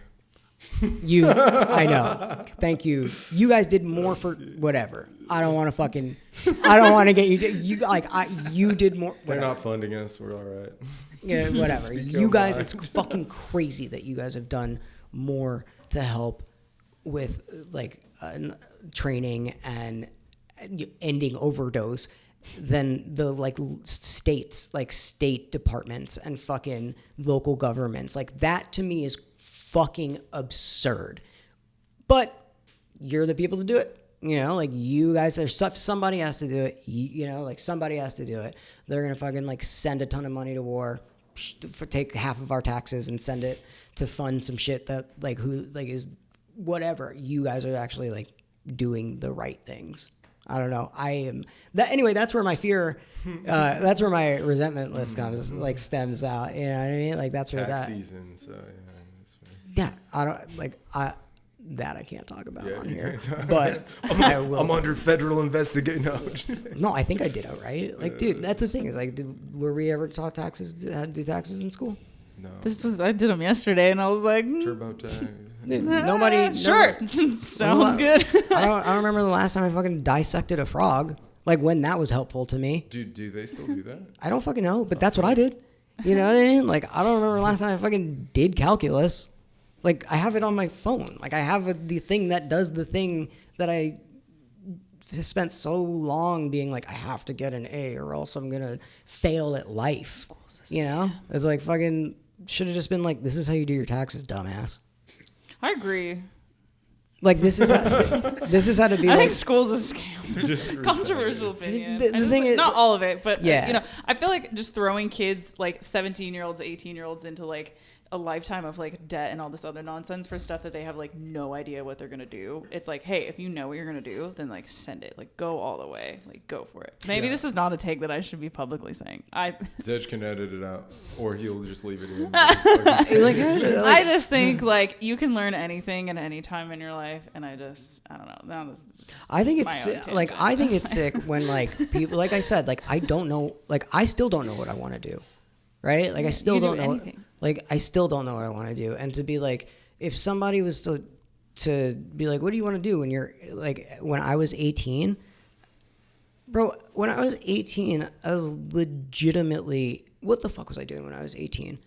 I know. Thank you. You guys did more for whatever. I don't want to get you did more. Whatever. They're not funding us. We're all right. Yeah, whatever. You guys, it's fucking crazy that you guys have done more to help with like training and ending overdose than the like states, like state departments and fucking local governments. Like that to me is fucking absurd. But you're the people to do it. Like you guys, somebody has to do it. Like somebody has to do it. They're gonna fucking like send a ton of money to war, take half of our taxes and send it to fund some shit that like who like is whatever. You guys are actually like doing the right things. I don't know. I am that anyway. That's where my fear. That's where my resentment list comes like stems out. You know what I mean? Like that's where tax that season. So yeah. I don't like that I can't talk about on here. But I will. I'm under federal investigation. No, I think I did it right. Like, dude, that's the thing. Is like, were we ever taught taxes? How to do taxes in school? No. I did them yesterday, and I was like, TurboTax. Nobody. Sure. Sounds good. I don't remember the last time I fucking dissected a frog. Like when that was helpful to me. Dude, do they still do that? I don't fucking know, but that's what I did. You know what I mean? Like I don't remember the last time I fucking did calculus. Like I have it on my phone. Like I have the thing that does the thing that I spent so long being like, I have to get an A or else I'm gonna fail at life. It's like fucking should have just been like, this is how you do your taxes, dumbass. I agree. Like this is how to be. I like, think school's a scam. Controversial opinion. The thing is, not all of it, but yeah. I feel like just throwing kids like 17-year-olds, 18-year-olds into like a lifetime of like debt and all this other nonsense for stuff that they have like no idea what they're gonna do. It's like, hey, if you know what you're gonna do, then like send it, like go all the way, like go for it. Maybe this is not a take that I should be publicly saying. Zedge can edit it out, or he'll just leave it in. I just think like you can learn anything at any time in your life, and I don't know. Now this is just I think it's sick when like people, like I said, like I don't know, like I still don't know what I want to do. Right? Like I still don't know. Like I still don't know what I want to do. And to be like, if somebody was to be like, what do you want to do when you're like, when I was 18, Bro, when I was 18, I was legitimately... What the fuck was I doing when I was 18?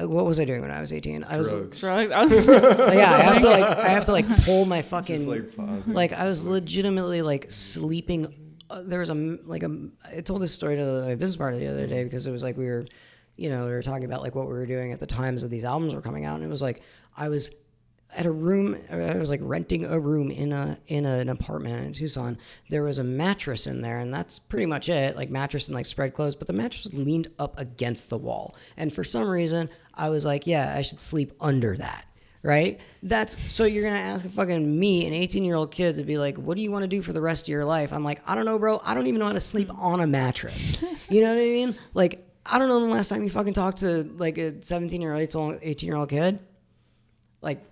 What was I doing when I was 18? I was Drugs. I was yeah, I have to like pull my fucking Just like pausing. like I was legitimately like sleeping. There was I told this story to my business partner the other day because it was like we were talking about like what we were doing at the times that these albums were coming out, and it was like I was at a room. I was like renting a room in an apartment in Tucson. There was a mattress in there, and that's pretty much it. Like mattress and like spread clothes, but the mattress was leaned up against the wall, and for some reason I was like, yeah, I should sleep under that. Right? So you're going to ask a fucking me, an 18-year-old kid, to be like, what do you want to do for the rest of your life? I'm like, I don't know, bro. I don't even know how to sleep on a mattress. You know what I mean? Like, I don't know the last time you fucking talked to like a 17-year-old, 18-year-old kid. Like,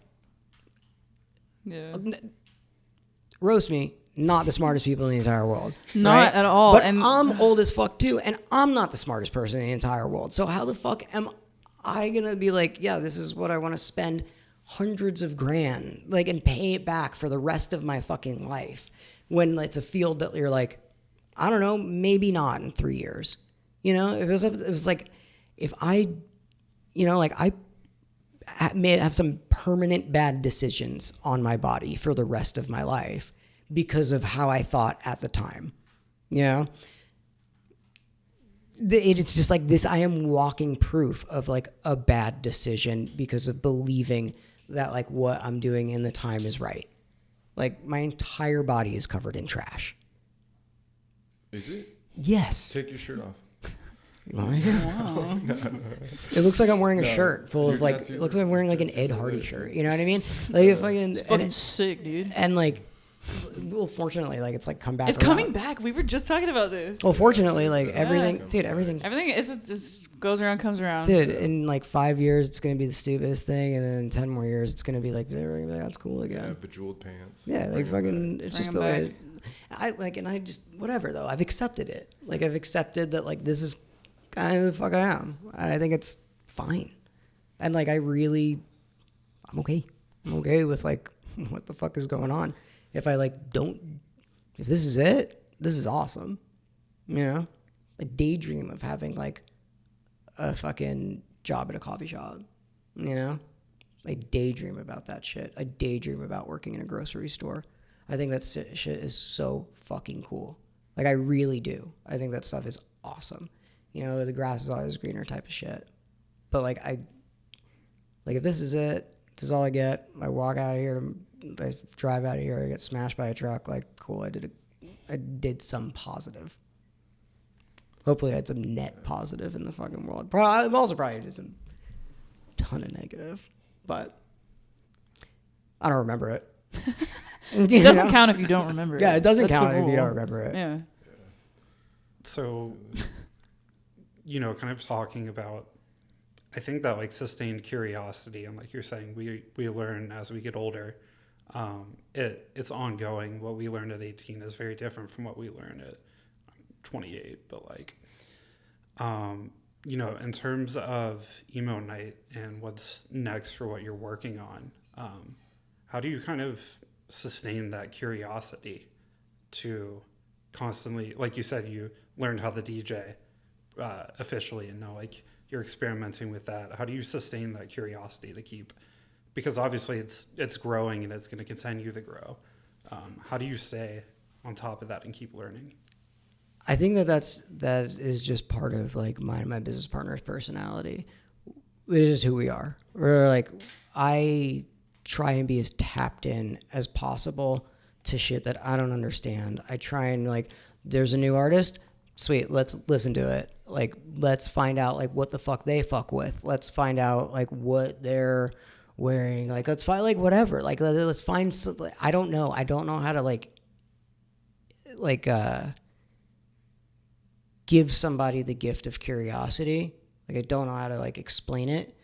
yeah. Roast me. Not the smartest people in the entire world. Not right? at all. But And I'm old as fuck too, and I'm not the smartest person in the entire world. So how the fuck am I gonna be like, yeah, this is what I want to spend hundreds of grand, like, and pay it back for the rest of my fucking life, when it's a field that you're like, I don't know, maybe not in 3 years. You know, it was like, if I, like I may have some permanent bad decisions on my body for the rest of my life because of how I thought at the time, it's just like this. I am walking proof of like a bad decision because of believing that like what I'm doing in the time is right. Like my entire body is covered in trash. Is it? Yes. Take your shirt off. You want me to? wow. It looks like I'm wearing a No, shirt full your of like, tattoos it looks are- like I'm wearing like an your Ed tattoos are Hardy lit. shirt. You know what I mean? Like if I can, It's fucking sick, dude. and like, well, fortunately, like it's like come back. It's around. coming back. We were just talking about this. Well, fortunately, like Yeah. everything, dude, everything, Everything is just goes around, comes around. dude. In like 5 years, it's gonna be the stupidest thing, and then in 10 more years, it's gonna be like, that's cool Yeah, again. bejeweled pants. Yeah, like Bring 'em fucking, back. it's Bring just 'em the way. back. I like, and I just whatever though. I've accepted it. Like I've accepted that like this is kind of the fuck I am, and I think it's fine. And like I'm okay. I'm okay with like what the fuck is going on. If I like if this is it, this is awesome. I daydream of having like a fucking job at a coffee shop. I daydream about that shit. I daydream about working in a grocery store. I think that shit is so fucking cool. Like I really do. I think that stuff is awesome. The grass is always greener type of shit. But like if this is it, this is all I get. I walk out of here, I drive out of here, I get smashed by a truck. Like cool, I did some positive. Hopefully I had some net positive in the fucking world. I also probably did some ton of negative, but I don't remember it. It doesn't count if you don't remember it. Yeah, it doesn't That's the count if you rule. don't remember it. Yeah. So, kind of talking about, I think that like sustained curiosity, and like you're saying, we learn as we get older. It's ongoing. What we learned at 18 is very different from what we learned at 28. But like, in terms of Emo Nite and what's next for what you're working on, how do you kind of sustain that curiosity to constantly, like you said, you learned how to DJ officially, and now like you're experimenting with that. How do you sustain that curiosity to keep, because obviously it's growing and it's going to continue to grow. How do you stay on top of that and keep learning? I think that is just part of like my business partner's personality. It is just who we are. We're like, I try and be as tapped in as possible to shit that I don't understand. I try and like, there's a new artist, sweet, let's listen to it. Like, let's find out like what the fuck they fuck with. Let's find out like what they're wearing. Like, let's find like whatever. Like, let's find. I don't know how to like give somebody the gift of curiosity. Like, I don't know how to like explain it.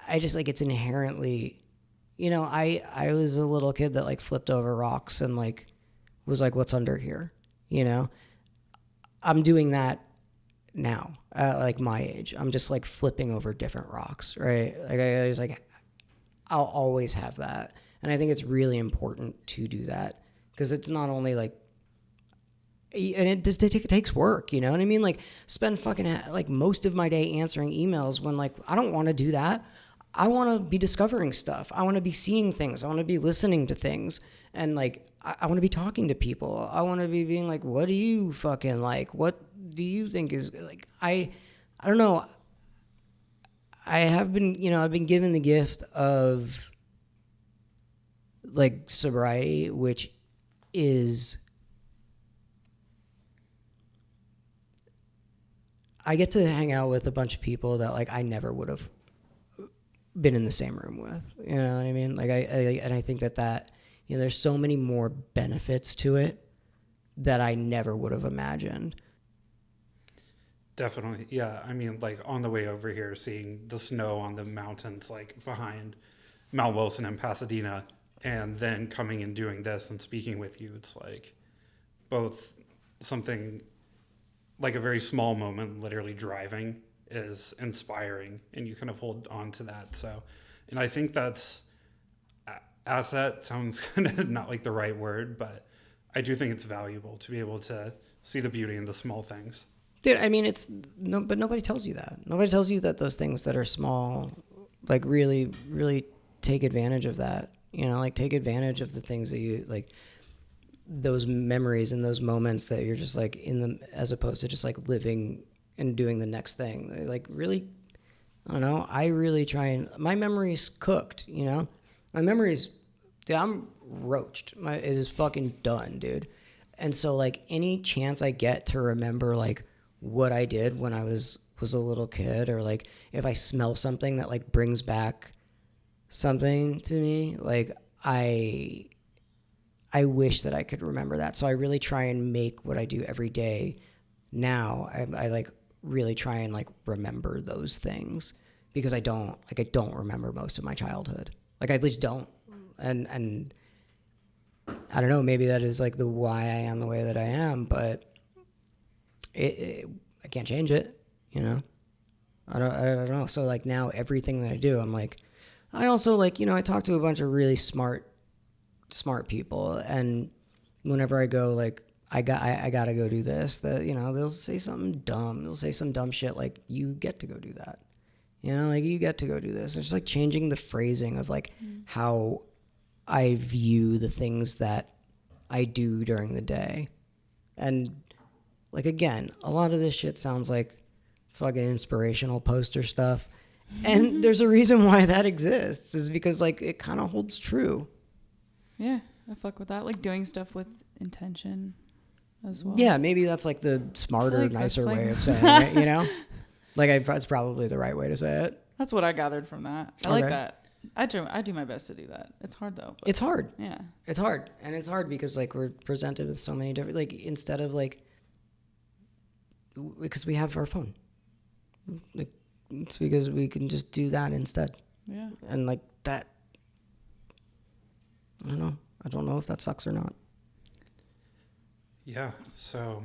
I just like, it's inherently, I was a little kid that like flipped over rocks and like was like, what's under here? I'm doing that now at like my age. I'm just like flipping over different rocks, right? Like I was like, I'll always have that. And I think it's really important to do that because it's not only like, and it takes work, you know what I mean? Like spend fucking like most of my day answering emails when like I don't want to do that. I want to be discovering stuff. I want to be seeing things. I want to be listening to things. And like I want to be talking to people. I want to be being like, what do you fucking like? What do you think is like? I don't know. I have been, you know, I've been given the gift of like sobriety, which is I get to hang out with a bunch of people that like I never would have been in the same room with. You know what I mean? Like I think that you know, there's so many more benefits to it that I never would have imagined. Definitely. Yeah. I mean, like on the way over here, seeing the snow on the mountains, like behind Mount Wilson and Pasadena, and then coming and doing this and speaking with you, it's like both something like a very small moment, literally driving, is inspiring, and you kind of hold on to that. So, and I think that's, asset sounds kind of not like the right word, but I do think it's valuable to be able to see the beauty in the small things. Dude, I mean, but nobody tells you that. Nobody tells you that those things that are small, like really, really take advantage of that. You know, like take advantage of the things that you like, those memories and those moments that you're just like in them, as opposed to just like living and doing the next thing. Like really, I don't know. I really try and my memory's cooked. You know, my memory's, dude, I'm roached. It is fucking done, dude. And so like any chance I get to remember like what I did when I was a little kid, or like if I smell something that like brings back something to me, like I wish that I could remember that. So I really try and make what I do every day now. I like really try and like remember those things because I don't remember most of my childhood. Like I at least don't. And I don't know, maybe that is like the why I am the way that I am, but I can't change it, you know? I don't know. So like now everything that I do, I'm like, I also like, you know, I talk to a bunch of really smart people, and whenever I go like, I gotta go do this, that, you know, they'll say something dumb. They'll say some dumb shit like, you get to go do that. You know, like you get to go do this. It's just like changing the phrasing of like how I view the things that I do during the day. And like, again, a lot of this shit sounds like fucking inspirational poster stuff. And there's a reason why that exists, is because like it kind of holds true. Yeah, I fuck with that. Like doing stuff with intention as well. Yeah, maybe that's like the smarter, like nicer way of saying it, you know? Like it's probably the right way to say it. That's what I gathered from that. I like that. I do my best to do that. It's hard though. It's hard. Yeah. It's hard. And it's hard because like we're presented with so many different, like instead of like, because we have our phone. Like it's because we can just do that instead. Yeah. And like that, I don't know. I don't know if that sucks or not. Yeah. So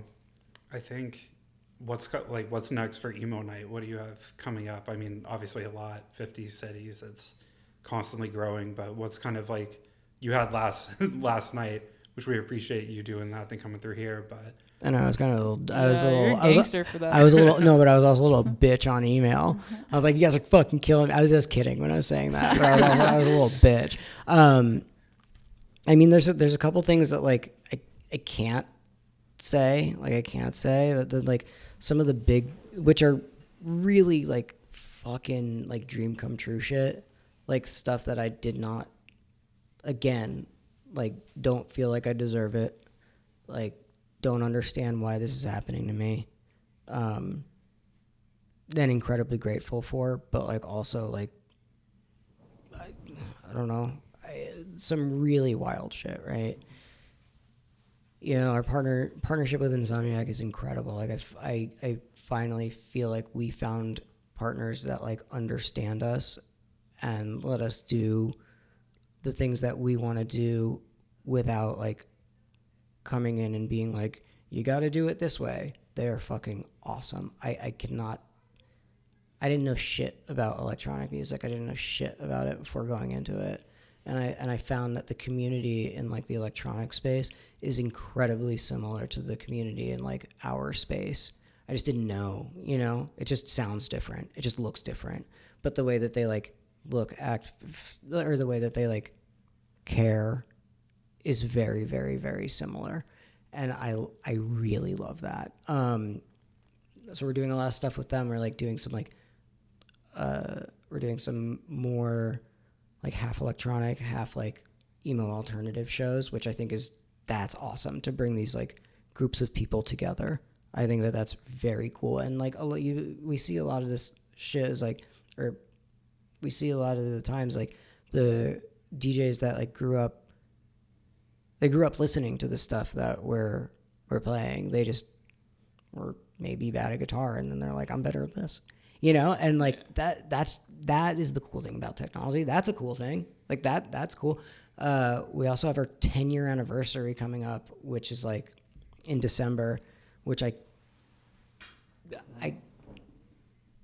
I think what's next for Emo Nite? What do you have coming up? I mean, obviously a lot, 50 cities, it's constantly growing, but what's kind of like you had last night, which we appreciate you doing that and coming through here, but I know I was kind of you're a gangster for that. I was a little no, but I was also a little bitch on email. I was like, you guys are fucking killing me. I was just kidding when I was saying that. But I was a little bitch. I mean, there's a couple things that like I can't say, but then like some of the big, which are really like fucking like dream come true shit, like stuff that I did not, again, like don't feel like I deserve it, like don't understand why this is happening to me, then incredibly grateful for, but like also like I don't know, some really wild shit, right? You know, our partnership with Insomniac is incredible. Like I finally feel like we found partners that like understand us and let us do the things that we want to do without like coming in and being like, you got to do it this way. They are fucking awesome. I didn't know shit about electronic music. I didn't know shit about it before going into it. and I found that the community in like the electronic space is incredibly similar to the community in like our space. I just didn't know, you know, it just sounds different. It just looks different. But the way that they like look, act, or the way that they like care is very, very, very similar. And I really love that. So we're doing a lot of stuff with them. We're like doing some like, we're doing some more like half electronic, half like emo alternative shows, which I think that's awesome to bring these like groups of people together. I think that that's very cool. And like we see a lot of this shit is like, or we see a lot of the times like the DJs that like grew up listening to the stuff that we're playing. They just were maybe bad at guitar, and then they're like, I'm better at this, you know. And like that is the cool thing about technology. That's a cool thing. Like that's cool. We also have our 10-year anniversary coming up, which is like in December, which I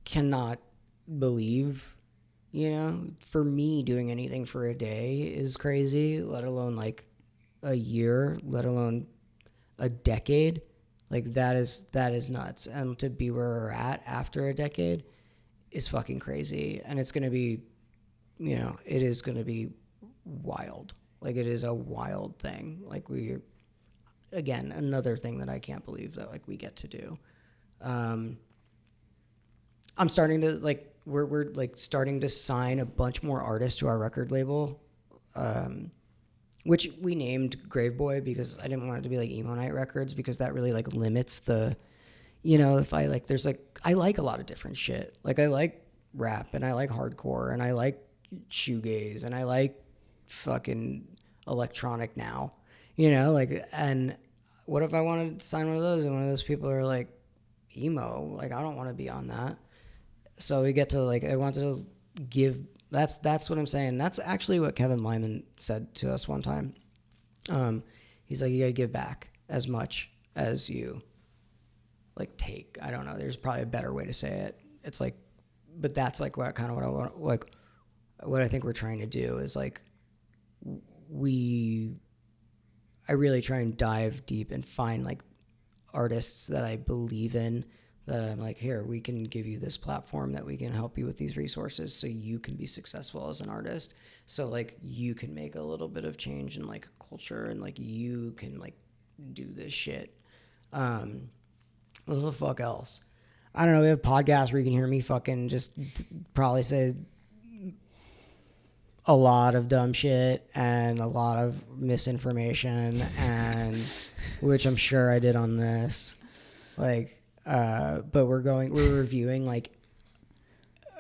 cannot believe. You know, for me, doing anything for a day is crazy, let alone like a year, let alone a decade. Like that is nuts. And to be where we're at after a decade is fucking crazy. And it's going to be, you know, it is going to be wild. Like it is a wild thing. Like again, another thing that I can't believe that like we get to do. I'm starting to like, we're like starting to sign a bunch more artists to our record label, which we named Grave Boy because I didn't want it to be like Emo Nite Records, because that really like limits the, you know, if I like, there's like, I like a lot of different shit. Like I like rap and I like hardcore and I like shoegaze and I like fucking electronic now, you know, like, and what if I wanted to sign one of those and one of those people are like emo? Like I don't want to be on that. So we get to like, I want to give, that's what I'm saying. That's actually what Kevin Lyman said to us one time. He's like, you gotta give back as much as you like take. I don't know. There's probably a better way to say it. It's like, but that's like what I want, like what I think we're trying to do is like, I really try and dive deep and find like artists that I believe in, that I'm like, here, we can give you this platform that we can help you with these resources so you can be successful as an artist. So like you can make a little bit of change in like culture and like you can like do this shit. What the fuck else? I don't know. We have podcasts where you can hear me fucking just probably say a lot of dumb shit and a lot of misinformation, and which I'm sure I did on this. Like, but we're reviewing like,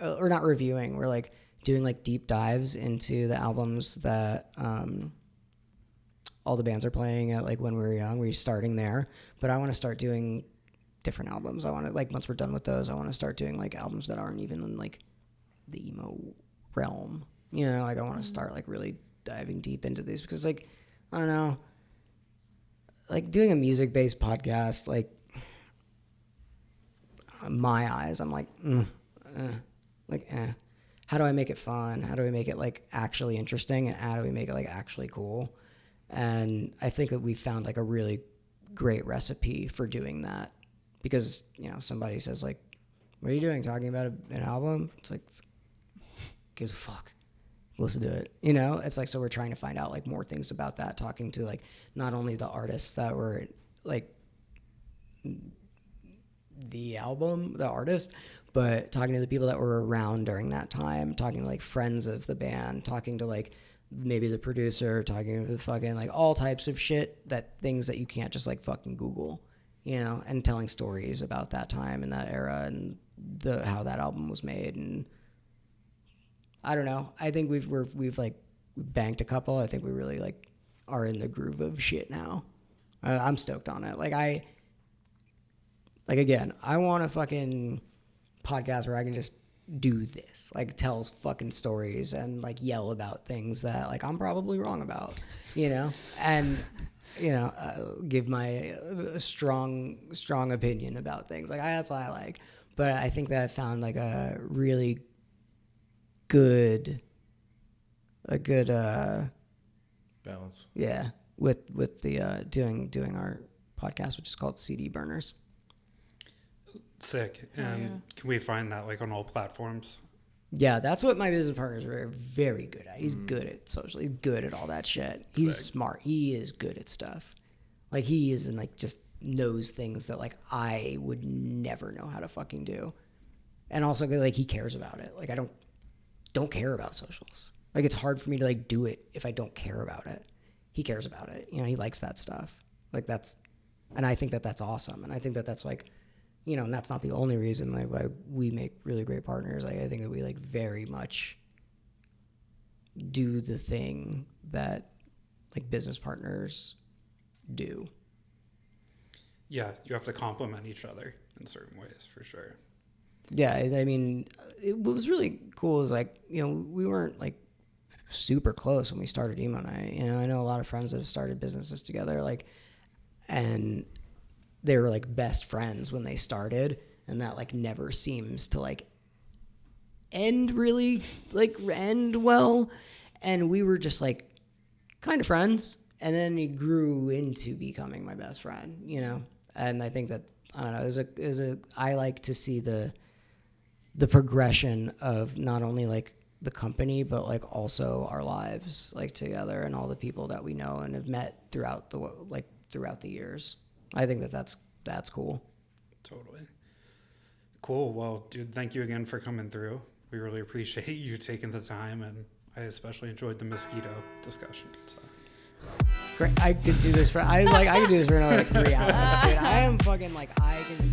or not reviewing, we're like doing like deep dives into the albums that all the bands are playing at like when we were young. We're starting there, but I want to start doing different albums. I want to like, once we're done with those, I want to start doing like albums that aren't even in like the emo realm. You know, like I want to start like really diving deep into these, because like, I don't know, like doing a music-based podcast, like in my eyes, I'm like, how do I make it fun? How do we make it like actually interesting? And how do we make it like actually cool? And I think that we found like a really great recipe for doing that, because, you know, somebody says like, what are you doing? Talking about an album? It's like, gives a fuck. Listen to it. You know, it's like, so we're trying to find out like more things about that, talking to like not only the artists that were like the artist, but talking to the people that were around during that time, talking to like friends of the band, talking to like maybe the producer, talking to the fucking like all types of shit, that things that you can't just like fucking Google, you know, and telling stories about that time and that era and how that album was made. And I don't know. I think we've like banked a couple. I think we really like are in the groove of shit now. I'm stoked on it. Like again, I want a fucking podcast where I can just do this, like tell fucking stories and like yell about things that like I'm probably wrong about, you know, and you know, give my strong opinion about things. Like that's what I like. But I think that I found like a really good balance. Yeah, with the doing our podcast, which is called CD Burners. Sick. And can we find that like on all platforms? Yeah, that's what my business partners are very good at. He's good at social. He's good at all that shit. He's smart. He is good at stuff. Like he is, and like just knows things that like I would never know how to fucking do. And also like he cares about it. Like I don't care about socials. Like it's hard for me to like do it if I don't care about it. He cares about it. You know, he likes that stuff. Like that's, and I think that that's awesome. And I think that that's like, you know, and that's not the only reason like why we make really great partners. Like I think that we like very much do the thing that like business partners do. Yeah, you have to complement each other in certain ways for sure. Yeah, I mean, what was really cool is like, you know, we weren't like super close when we started Emo Nite. You know, I know a lot of friends that have started businesses together, like, and they were like best friends when they started, and that like never seems to like end well. And we were just like kind of friends, and then he grew into becoming my best friend, you know. And I think that, I don't know, I like to see the progression of not only like the company, but like also our lives like together, and all the people that we know and have met throughout the years. I think that that's cool. Totally. Cool. Well, dude, thank you again for coming through. We really appreciate you taking the time, and I especially enjoyed the mosquito discussion. So. Great. I could do this for another like 3 hours, dude. I am fucking like I can